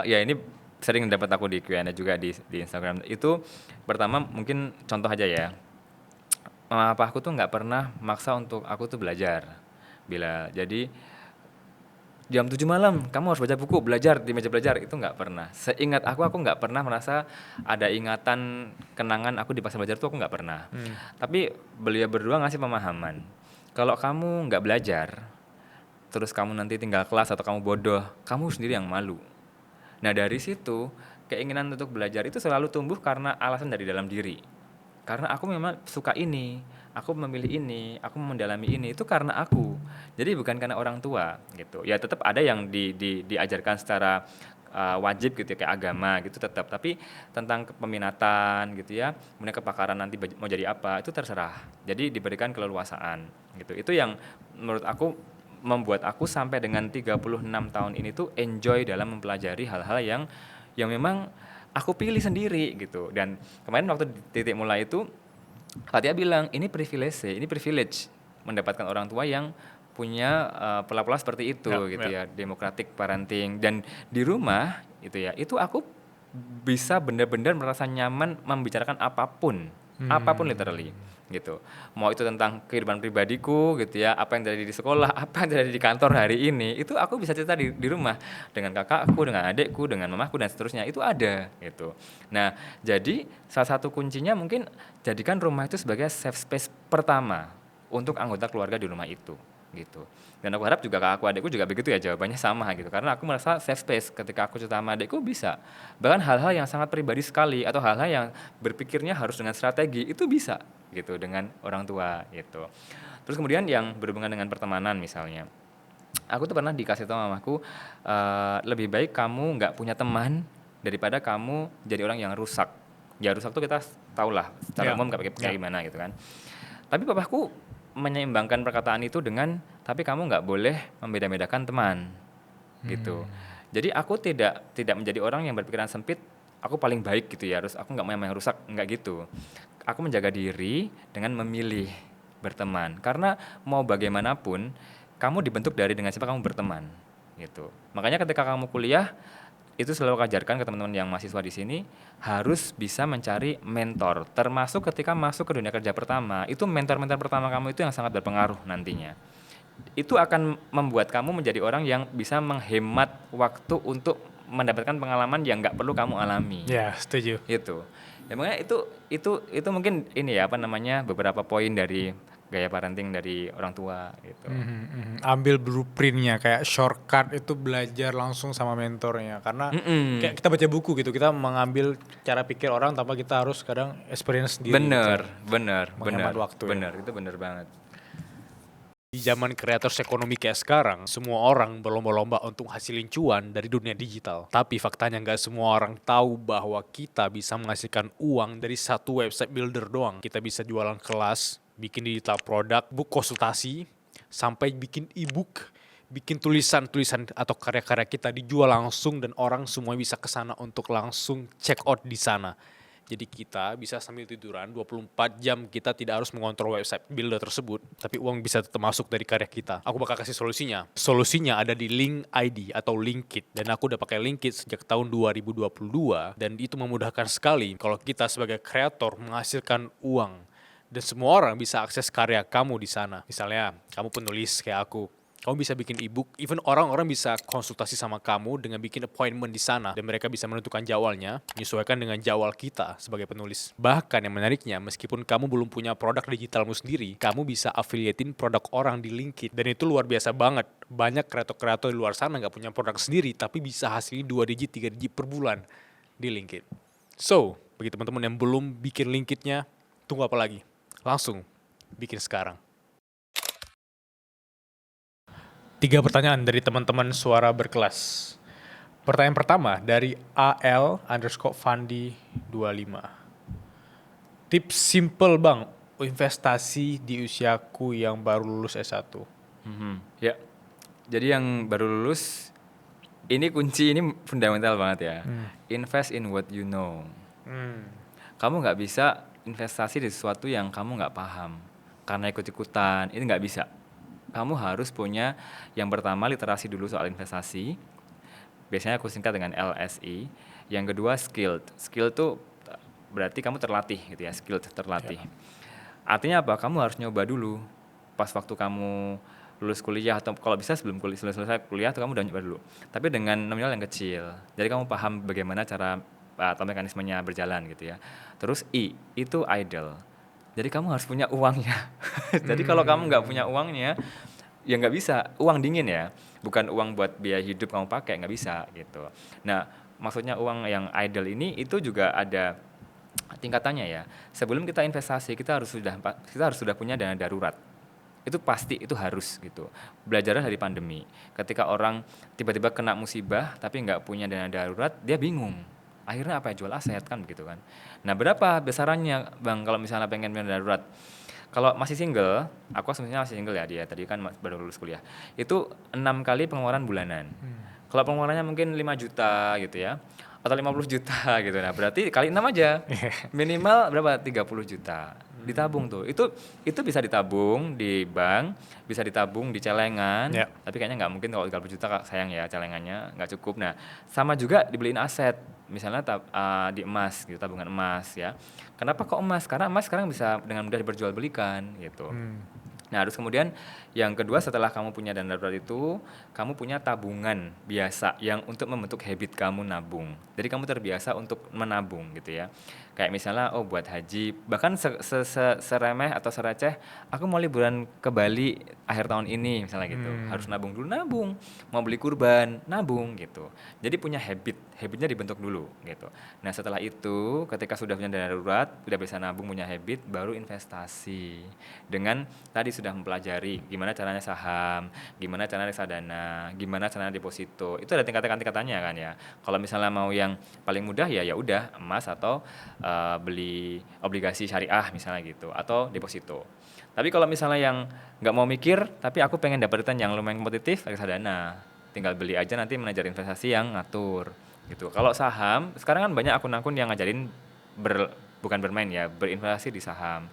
A: ya ini sering dapat aku di Q&A juga di Instagram. Itu pertama mungkin contoh aja ya. Mama papa aku tuh nggak pernah maksa untuk aku tuh belajar. Jadi jam 7 malam kamu harus baca buku, belajar di meja belajar, itu nggak pernah. Seingat aku nggak pernah merasa ada ingatan kenangan aku dipaksa belajar, tuh aku nggak pernah. Tapi beliau berdua ngasih pemahaman. Kalau kamu nggak belajar, terus kamu nanti tinggal kelas atau kamu bodoh, kamu sendiri yang malu. Nah dari situ keinginan untuk belajar itu selalu tumbuh karena alasan dari dalam diri. Karena aku memang suka ini, aku memilih ini, aku mendalami ini, itu karena aku. Jadi bukan karena orang tua gitu. Ya tetap ada yang diajarkan secara wajib gitu ya, kayak agama gitu tetap. Tapi tentang peminatan gitu ya, kemudian kepakaran nanti mau jadi apa, itu terserah. Jadi diberikan keleluasaan gitu. Itu yang menurut aku membuat aku sampai dengan 36 tahun ini tuh enjoy dalam mempelajari hal-hal yang memang aku pilih sendiri gitu. Dan kemarin waktu di titik mulai itu Fatia bilang ini privilege mendapatkan orang tua yang punya pola-pola seperti itu gitu ya, democratic parenting. Dan di rumah itu ya, itu aku bisa benar-benar merasa nyaman membicarakan apapun literally gitu. Mau itu tentang kehidupan pribadiku gitu ya, apa yang terjadi di sekolah, apa yang terjadi di kantor hari ini, itu aku bisa cerita di rumah dengan kakakku, dengan adekku, dengan mamaku dan seterusnya, itu ada gitu. Nah, jadi salah satu kuncinya mungkin jadikan rumah itu sebagai safe space pertama untuk anggota keluarga di rumah itu gitu. Dan aku harap juga kakakku adekku juga begitu ya, jawabannya sama gitu. Karena aku merasa safe space ketika aku cerita sama adekku bisa. Bahkan hal-hal yang sangat pribadi sekali atau hal-hal yang berpikirnya harus dengan strategi itu bisa gitu dengan orang tua gitu. Terus kemudian yang berhubungan dengan pertemanan misalnya. Aku tuh pernah dikasih tahu mamaku, lebih baik kamu nggak punya teman daripada kamu jadi orang yang rusak. Ya rusak tuh kita tahu lah secara umum kayak gimana gitu kan. Tapi papaku menyeimbangkan perkataan itu dengan tapi kamu nggak boleh membeda-bedakan teman gitu. Jadi aku tidak menjadi orang yang berpikiran sempit, aku paling baik gitu ya, harus aku nggak mau yang rusak, nggak gitu. Aku menjaga diri dengan memilih berteman, karena mau bagaimanapun kamu dibentuk dengan siapa kamu berteman gitu. Makanya ketika kamu kuliah itu selalu ajarkan ke teman-teman yang mahasiswa di sini harus bisa mencari mentor, termasuk ketika masuk ke dunia kerja pertama. Itu mentor-mentor pertama kamu itu yang sangat berpengaruh nantinya. Itu akan membuat kamu menjadi orang yang bisa menghemat waktu untuk mendapatkan pengalaman yang nggak perlu kamu alami.
B: Ya, setuju.
A: Itu. Ya makanya itu mungkin ini ya beberapa poin dari gaya parenting dari orang tua gitu.
B: Ambil blueprintnya kayak shortcut itu belajar langsung sama mentornya karena kayak
A: Mm-mm.
B: kita baca buku gitu, kita mengambil cara pikir orang tanpa kita harus kadang experience sendiri gitu
A: Bener,
B: ya,
A: bener,
B: menghemat
A: bener,
B: waktu ya.
A: bener, itu bener banget.
B: Di zaman kreator ekonomi kayak sekarang, semua orang berlomba-lomba untuk hasilin cuan dari dunia digital. Tapi faktanya nggak semua orang tahu bahwa kita bisa menghasilkan uang dari satu website builder doang. Kita bisa jualan kelas, bikin digital produk, book konsultasi, sampai bikin e-book, bikin tulisan-tulisan atau karya-karya kita dijual langsung dan orang semua bisa ke sana untuk langsung check out di sana. Jadi kita bisa sambil tiduran 24 jam, kita tidak harus mengontrol website builder tersebut, tapi uang bisa tetap masuk dari karya kita. Aku bakal kasih solusinya. Solusinya ada di Link ID atau Linkit, dan aku udah pakai Linkit sejak tahun 2022, dan itu memudahkan sekali kalau kita sebagai kreator menghasilkan uang. Dan semua orang bisa akses karya kamu di sana. Misalnya, kamu penulis kayak aku. Kamu bisa bikin e-book, even orang-orang bisa konsultasi sama kamu dengan bikin appointment di sana. Dan mereka bisa menentukan jadwalnya, menyesuaikan dengan jadwal kita sebagai penulis. Bahkan yang menariknya, meskipun kamu belum punya produk digitalmu sendiri, kamu bisa affiliatein produk orang di Linkit. Dan itu luar biasa banget. Banyak kreator-kreator di luar sana nggak punya produk sendiri, tapi bisa hasilin 2 digit, 3 digit per bulan di Linkit. So, bagi teman-teman yang belum bikin Linkitnya, tunggu apa lagi? Langsung bikin sekarang. 3 pertanyaan dari teman-teman suara berkelas. Pertanyaan pertama dari AL_Fandi25. Tips simple bang, investasi di usiaku yang baru lulus S1.
A: Ya, jadi yang baru lulus, ini kunci, ini fundamental banget ya. Invest in what you know. Kamu nggak bisa investasi di sesuatu yang kamu nggak paham. Karena ikut-ikutan, ini nggak bisa. Kamu harus punya, yang pertama literasi dulu soal investasi. Biasanya aku singkat dengan LSI. Yang kedua skilled. Skill tuh berarti kamu terlatih gitu ya, skilled terlatih. Artinya apa? Kamu harus nyoba dulu. Pas waktu kamu lulus kuliah atau kalau bisa sebelum selesai kuliah tuh kamu udah nyoba dulu. Tapi dengan nominal yang kecil. Jadi kamu paham bagaimana cara atau mekanismenya berjalan gitu ya. Terus I, itu idle. Jadi kamu harus punya uangnya. Jadi kalau kamu nggak punya uangnya, ya nggak bisa. Uang dingin ya, bukan uang buat biaya hidup kamu pakai, nggak bisa gitu. Nah, maksudnya uang yang idle ini itu juga ada tingkatannya ya. Sebelum kita investasi, kita harus sudah punya dana darurat. Itu pasti, itu harus gitu. Belajarnya dari pandemi. Ketika orang tiba-tiba kena musibah tapi nggak punya dana darurat, dia bingung. Akhirnya apa ya, jual aset kan begitu kan. Nah, berapa besarannya Bang kalau misalnya pengen dana darurat? Kalau masih single, aku sebenarnya masih single ya, dia tadi kan baru lulus kuliah. Itu 6 kali pengeluaran bulanan. Kalau pengeluarannya mungkin 5 juta gitu ya, atau 50 juta gitu. Nah, berarti kali 6 aja. Minimal berapa? 30 juta. Ditabung tuh. Itu bisa ditabung di bank, bisa ditabung di celengan.
B: Ya.
A: Tapi kayaknya nggak mungkin kalau 30 juta, Kak, sayang ya celengannya nggak cukup. Nah, sama juga dibeliin aset. Misalnya di emas gitu, tabungan emas ya. Kenapa kok emas? Karena emas sekarang bisa dengan mudah diperjualbelikan gitu. Nah, terus kemudian yang kedua, setelah kamu punya dana darurat itu, kamu punya tabungan biasa yang untuk membentuk habit kamu nabung. Jadi kamu terbiasa untuk menabung gitu ya. Kayak misalnya, oh buat haji, bahkan seremeh atau sereceh, aku mau liburan ke Bali akhir tahun ini misalnya gitu. Harus nabung dulu, nabung. Mau beli kurban, nabung gitu. Jadi punya habitnya dibentuk dulu gitu. Nah, setelah itu ketika sudah punya dana darurat, sudah bisa nabung, punya habit, baru investasi. Dengan tadi sudah mempelajari gimana caranya saham, gimana caranya reksadana, gimana caranya deposito. Itu ada tingkatan-tingkatannya kan ya. Kalau misalnya mau yang paling mudah ya udah emas atau beli obligasi syariah misalnya gitu, atau deposito. Tapi kalau misalnya yang nggak mau mikir, tapi aku pengen dapat return yang lumayan kompetitif, reksadana. Tinggal beli aja, nanti manajer investasi yang ngatur gitu. Kalau saham, sekarang kan banyak akun-akun yang ngajarin bukan bermain ya, berinvestasi di saham.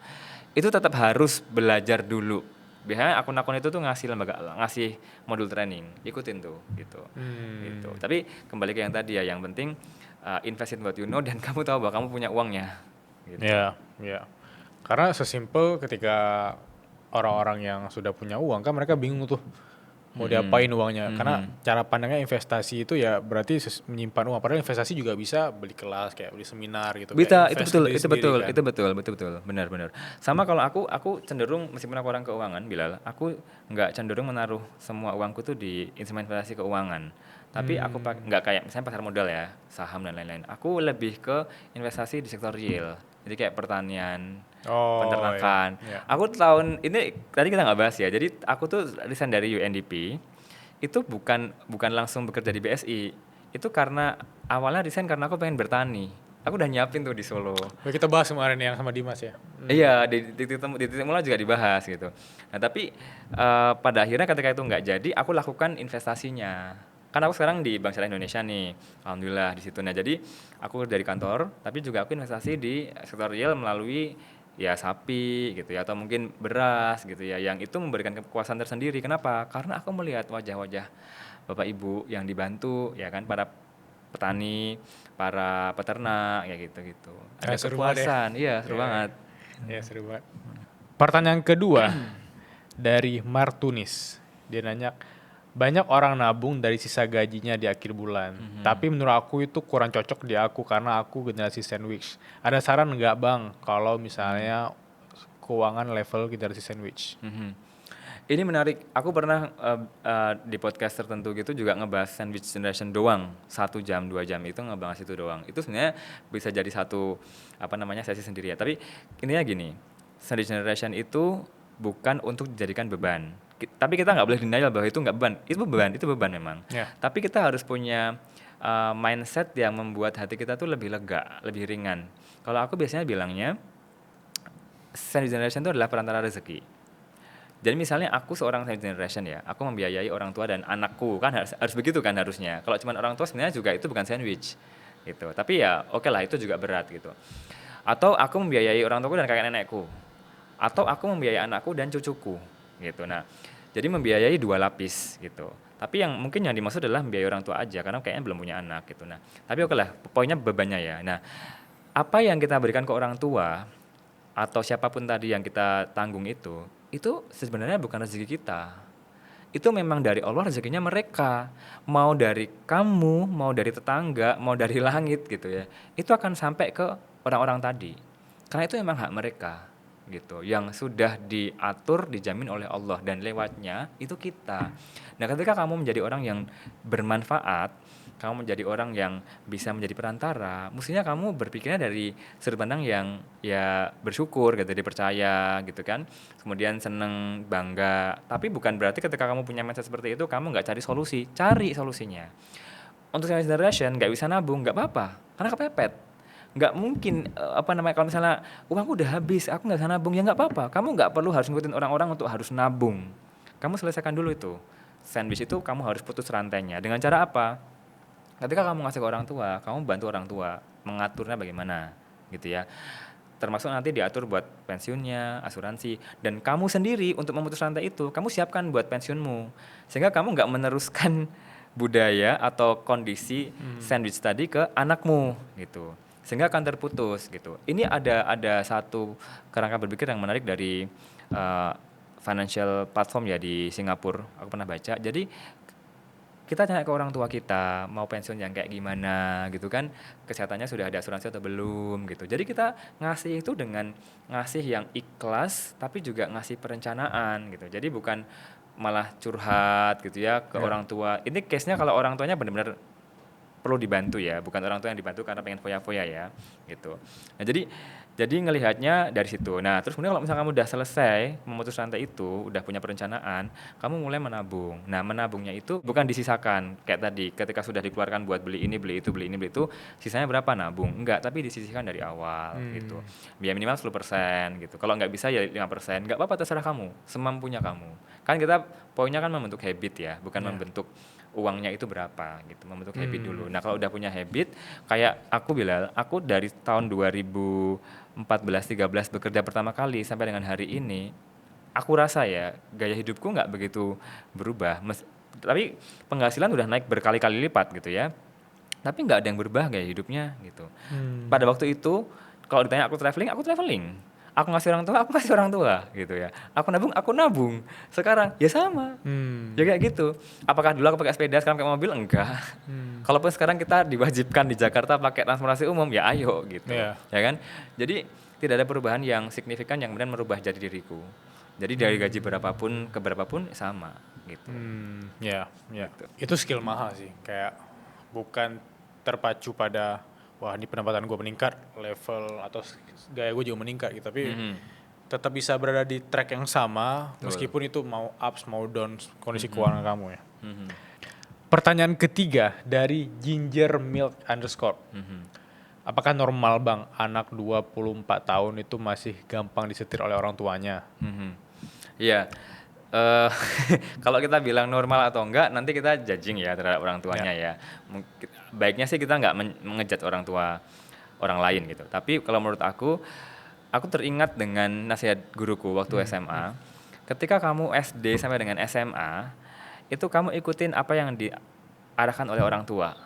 A: Itu tetap harus belajar dulu. Biasanya akun-akun itu tuh ngasih modul training, ikutin tuh gitu. Gitu. Tapi kembali ke yang tadi ya, yang penting invest in what you know dan kamu tahu bahwa kamu punya uangnya. Gitu.
B: Ya. Karena sesimpel ketika orang-orang yang sudah punya uang kan mereka bingung tuh. mau diapain uangnya. Karena cara pandangnya investasi itu ya berarti menyimpan uang. Padahal investasi juga bisa beli kelas, kayak beli seminar gitu.
A: Bisa,
B: Kayak
A: itu
B: invest
A: betul,
B: ke diri sendiri kan.
A: itu betul, benar. Sama kalau aku cenderung meskipun aku orang keuangan, Bilal, aku nggak cenderung menaruh semua uangku tuh di instrumen investasi keuangan. Tapi aku nggak kayak misalnya pasar modal ya, saham dan lain-lain. Aku lebih ke investasi di sektor real. Jadi kayak pertanian,
B: Oh
A: peternakan.
B: ya.
A: Aku tahun ini tadi kita nggak bahas ya. Jadi aku tuh resign dari UNDP itu bukan langsung bekerja di BSI. Itu karena awalnya resign karena aku pengen bertani. Aku udah nyiapin tuh di Solo.
B: Oh, kita bahas kemarin yang sama Dimas ya.
A: Iya, di titik mula juga dibahas gitu. Nah, tapi pada akhirnya ketika itu nggak jadi, aku lakukan investasinya. Kan aku sekarang di Bank Syariah Indonesia nih, alhamdulillah di situ. Nah, jadi aku dari kantor, tapi juga aku investasi di sektor real melalui ya sapi gitu ya, atau mungkin beras gitu ya, yang itu memberikan kepuasan tersendiri. Kenapa? Karena aku melihat wajah-wajah bapak ibu yang dibantu, ya kan, para petani, para peternak, ya gitu-gitu. Ada
B: Seru banget ya.
A: kepuasan, iya seru
B: Ya,
A: banget.
B: ya seru banget. Pertanyaan kedua dari Martunis. Dia nanya, banyak orang nabung dari sisa gajinya di akhir bulan. Tapi menurut aku itu kurang cocok di aku karena aku generasi sandwich. Ada saran nggak bang kalau misalnya keuangan level generasi sandwich?
A: Mhm. Ini menarik. Aku pernah di podcast tertentu gitu juga ngebahas sandwich generation doang, 1 jam 2 jam itu ngebahas itu doang. Itu sebenarnya bisa jadi satu sesi sendiri ya. Tapi intinya gini, sandwich generation itu bukan untuk dijadikan beban. Tapi kita nggak boleh denial bahwa itu nggak beban. Itu beban memang.
B: Ya.
A: Tapi kita harus punya mindset yang membuat hati kita tuh lebih lega, lebih ringan. Kalau aku biasanya bilangnya sandwich generation itu adalah perantara rezeki. Jadi misalnya aku seorang sandwich generation ya, aku membiayai orang tua dan anakku, kan harus begitu kan harusnya. Kalau cuma orang tua sebenarnya juga itu bukan sandwich gitu. Tapi ya oke lah, itu juga berat gitu. Atau aku membiayai orang tuaku dan kakek nenekku. Atau aku membiayai anakku dan cucuku gitu. Nah, jadi membiayai 2 lapis gitu. Tapi yang mungkin yang dimaksud adalah membiayai orang tua aja karena kayaknya belum punya anak gitu. Nah, tapi oke lah, poinnya bebannya ya. Nah, apa yang kita berikan ke orang tua atau siapapun tadi yang kita tanggung itu sebenarnya bukan rezeki kita. Itu memang dari Allah, rezekinya mereka. Mau dari kamu, mau dari tetangga, mau dari langit gitu ya. Itu akan sampai ke orang-orang tadi. Karena itu memang hak mereka gitu. Yang sudah diatur, dijamin oleh Allah dan lewatnya itu kita. Nah, ketika kamu menjadi orang yang bermanfaat, kamu menjadi orang yang bisa menjadi perantara, mestinya kamu berpikirnya dari sudut pandang yang ya bersyukur gitu, dipercaya gitu kan, kemudian seneng, bangga. Tapi bukan berarti ketika kamu punya mindset seperti itu, kamu nggak cari solusinya. Untuk senior generation nggak bisa nabung, nggak apa-apa, karena kepepet. Nggak mungkin, kalau misalnya uangku udah habis, aku nggak bisa nabung, ya nggak apa-apa. Kamu nggak perlu harus ngikutin orang-orang untuk harus nabung. Kamu selesaikan dulu itu. Sandwich itu kamu harus putus rantainya. Dengan cara apa? Ketika kamu ngasih ke orang tua, kamu bantu orang tua mengaturnya bagaimana gitu ya. Termasuk nanti diatur buat pensiunnya, asuransi, dan kamu sendiri untuk memutus rantai itu, kamu siapkan buat pensiunmu. Sehingga kamu nggak meneruskan budaya atau kondisi sandwich tadi ke anakmu gitu. Sehingga akan terputus gitu. Ini ada satu kerangka berpikir yang menarik dari financial platform ya di Singapura. Aku pernah baca. Jadi kita tanya ke orang tua kita mau pensiun yang kayak gimana gitu kan, kesehatannya sudah ada asuransi atau belum gitu. Jadi kita ngasih itu dengan ngasih yang ikhlas tapi juga ngasih perencanaan gitu. Jadi bukan malah curhat gitu ya ke orang tua. Ini case-nya kalau orang tuanya benar-benar perlu dibantu ya, bukan orang tua yang dibantu karena pengen foya-foya ya gitu. Nah, jadi ngelihatnya dari situ. Nah, terus kemudian kalau misalnya kamu udah selesai memutus rantai itu, udah punya perencanaan, kamu mulai menabung. Nah, menabungnya itu bukan disisakan kayak tadi, ketika sudah dikeluarkan buat beli ini, beli itu, beli ini, beli itu, sisanya berapa nabung? Enggak, tapi disisihkan dari awal gitu. Biar minimal 10% gitu. Kalau nggak bisa ya 5%, nggak apa-apa, terserah kamu, semampunya kamu. Kan kita poinnya kan membentuk habit ya, bukan membentuk uangnya itu berapa gitu, membentuk habit dulu. Nah, kalau udah punya habit, kayak aku Bilal, aku dari tahun 2014-13 bekerja pertama kali sampai dengan hari ini, aku rasa ya gaya hidupku nggak begitu berubah. Tapi penghasilan udah naik berkali-kali lipat gitu ya. Tapi nggak ada yang berubah gaya hidupnya gitu. Pada waktu itu, kalau ditanya aku traveling, Aku ngasih orang tua, aku ngasih orang tua gitu ya. Aku nabung. Sekarang ya sama. Ya kayak gitu. Apakah dulu aku pakai sepeda, sekarang pakai mobil? Enggak. Kalaupun sekarang kita diwajibkan di Jakarta pakai transportasi umum, ya ayo gitu.
B: Iya.
A: Ya kan? Jadi tidak ada perubahan yang signifikan yang kemudian merubah jati diriku. Jadi dari gaji berapapun ke berapapun sama gitu.
B: Ya, ya. Itu skill mahal sih. Kayak bukan terpacu pada wah ini pendapatan gue meningkat, level atau gaya gue juga meningkat gitu. Tapi tetap bisa berada di track yang sama meskipun itu mau ups mau downs kondisi keuangan kamu ya. Pertanyaan ketiga dari Ginger Milk _ Apakah normal bang anak 24 tahun itu masih gampang disetir oleh orang tuanya?
A: Iya. Kalau kita bilang normal atau enggak, nanti kita judging ya terhadap orang tuanya ya. Baiknya sih kita nggak mengejat orang tua orang lain gitu. Tapi kalau menurut aku teringat dengan nasihat guruku waktu SMA. Ketika kamu SD sampai dengan SMA, itu kamu ikutin apa yang diarahkan oleh orang tua.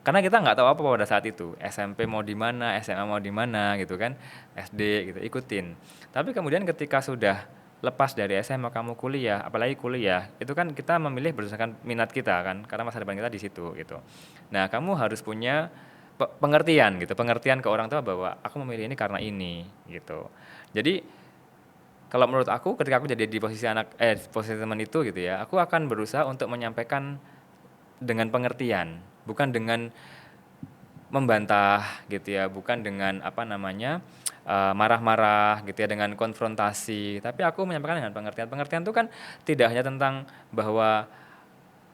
A: Karena kita nggak tahu apa pada saat itu, SMP mau di mana, SMA mau di mana gitu kan, SD gitu, ikutin. Tapi kemudian ketika sudah lepas dari SMA kamu kuliah, apalagi kuliah, itu kan kita memilih berdasarkan minat kita kan, karena masa depan kita di situ gitu. Nah, kamu harus punya pengertian ke orang tua bahwa aku memilih ini karena ini gitu. Jadi kalau menurut aku ketika aku jadi di posisi posisi teman itu gitu ya, aku akan berusaha untuk menyampaikan dengan pengertian, bukan dengan membantah gitu ya, bukan dengan marah-marah gitu ya, dengan konfrontasi, tapi aku menyampaikan dengan pengertian. Pengertian itu kan tidak hanya tentang bahwa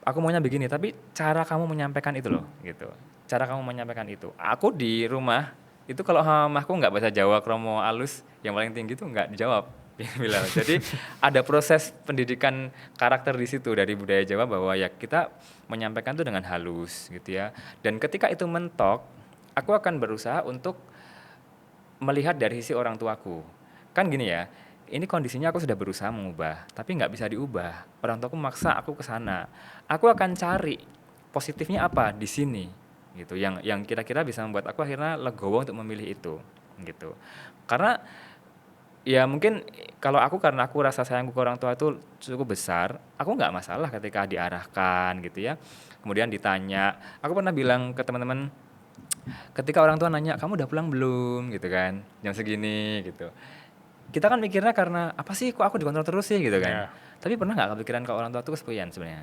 A: aku maunya begini, tapi cara kamu menyampaikan itu loh gitu. Cara kamu menyampaikan itu. Aku di rumah itu kalau mamaku nggak bahasa Jawa kromo alus yang paling tinggi itu nggak dijawab. Bilal. Jadi ada proses pendidikan karakter di situ dari budaya Jawa bahwa ya kita menyampaikan itu dengan halus gitu ya. Dan ketika itu mentok, aku akan berusaha untuk melihat dari sisi orang tuaku. Kan gini ya, ini kondisinya aku sudah berusaha mengubah, tapi nggak bisa diubah. Orang tuaku maksa aku ke sana. Aku akan cari positifnya apa di sini gitu. Yang kira-kira bisa membuat aku akhirnya legowo untuk memilih itu gitu. Karena ya mungkin karena aku rasa sayangku ke orang tua itu cukup besar, aku nggak masalah ketika diarahkan gitu ya. Kemudian ditanya, aku pernah bilang ke teman-teman, ketika orang tua nanya, kamu udah pulang belum gitu kan, jam segini gitu. Kita kan mikirnya karena, apa sih kok aku dikontrol terus sih gitu kan. Tapi pernah nggak kepikiran kalau orang tua tuh kesepian sebenarnya?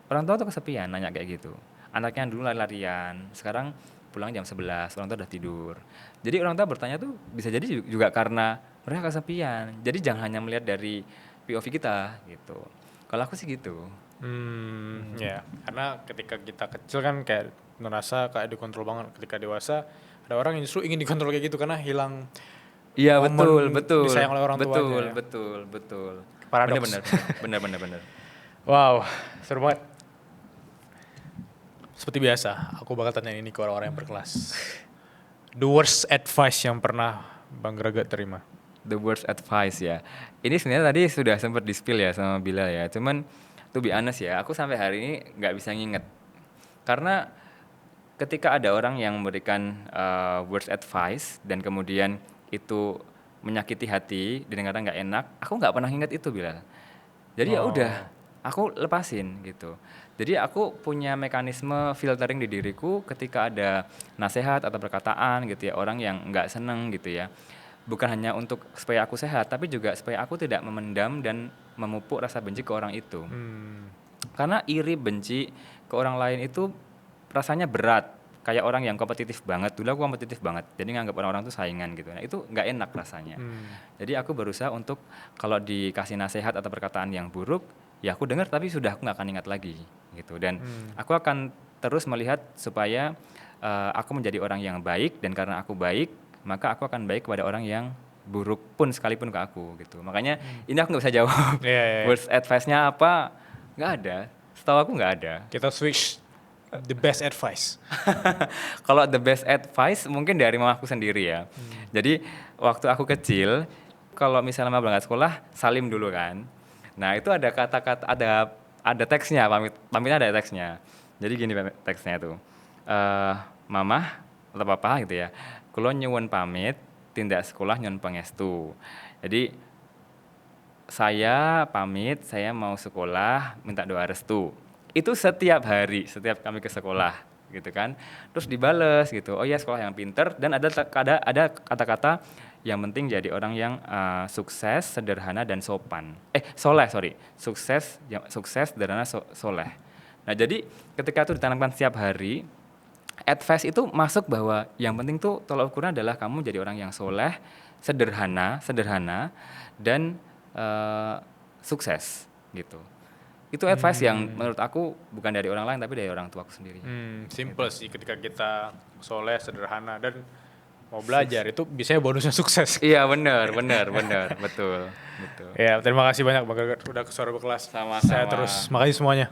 A: Orang tua tuh kesepian nanya kayak gitu. Anaknya dulu lari-larian, sekarang pulang jam 11, orang tua udah tidur. Jadi orang tua bertanya tuh bisa jadi juga karena mereka kesepian. Jadi jangan hanya melihat dari POV kita gitu. Kalau aku sih gitu.
B: Ya, karena ketika kita kecil kan kayak ngerasa kayak dikontrol banget. Ketika dewasa ada orang yang justru ingin dikontrol kayak gitu karena hilang
A: Iya
B: momen
A: betul.
B: disayang oleh orang tuanya.
A: Betul.
B: Paradoks.
A: Bener.
B: Wow, seru banget. Seperti biasa, aku bakal tanya ini ke orang-orang yang berkelas. The worst advice yang pernah Bang Greget terima?
A: The worst advice ya. Ini sebenarnya tadi sudah sempat di-spill ya sama Bilal ya. Cuman to be honest ya, aku sampai hari ini nggak bisa nginget. Karena ketika ada orang yang memberikan worst advice dan kemudian itu menyakiti hati, didengarnya nggak enak, aku nggak pernah inget itu Bilal. Jadi ya udah, aku lepasin gitu. Jadi aku punya mekanisme filtering di diriku ketika ada nasihat atau perkataan gitu ya, orang yang nggak seneng gitu ya. Bukan hanya untuk supaya aku sehat, tapi juga supaya aku tidak memendam dan memupuk rasa benci ke orang itu. Karena iri benci ke orang lain itu rasanya berat. Kayak orang yang kompetitif banget, dulu aku kompetitif banget, jadi nganggap orang-orang itu saingan gitu. Nah itu nggak enak rasanya. Jadi aku berusaha untuk kalau dikasih nasihat atau perkataan yang buruk, ya aku dengar tapi sudah aku nggak akan ingat lagi gitu. Dan aku akan terus melihat supaya aku menjadi orang yang baik, dan karena aku baik, maka aku akan baik kepada orang yang buruk pun sekalipun ke aku gitu. Makanya ini aku nggak bisa jawab. Words advice-nya apa? Nggak ada. Setahu aku nggak ada.
B: Kita switch the best advice.
A: Kalau the best advice mungkin dari mamaku sendiri ya. Jadi waktu aku kecil, kalau misalnya mau berangkat sekolah, salim dulu kan. Nah itu ada kata-kata, ada teksnya, pamitnya ada teksnya. Jadi gini teksnya tuh, mamah atau papa gitu ya, kulo nyuwun pamit, tindak sekolah nyon pangestu. Jadi saya pamit, saya mau sekolah, minta doa restu. Itu setiap hari, setiap kami ke sekolah, gitu kan. Terus dibales gitu, oh ya sekolah yang pinter, dan ada kata-kata yang penting jadi orang yang sukses, sederhana dan sopan. Soleh, sorry. Sukses, sederhana, soleh. Nah jadi ketika itu ditanamkan setiap hari, advice itu masuk bahwa yang penting tuh tolak ukurnya adalah kamu jadi orang yang soleh, sederhana, dan sukses gitu. Itu advice yang menurut aku bukan dari orang lain tapi dari orang tuaku sendiri.
B: Simple sih ketika kita soleh, sederhana dan mau belajar itu biasanya bonusnya sukses.
A: Iya benar, betul.
B: Ya terima kasih banyak Bang Greget udah ke suara berkelas.
A: Sama-sama.
B: Saya terus makasih semuanya.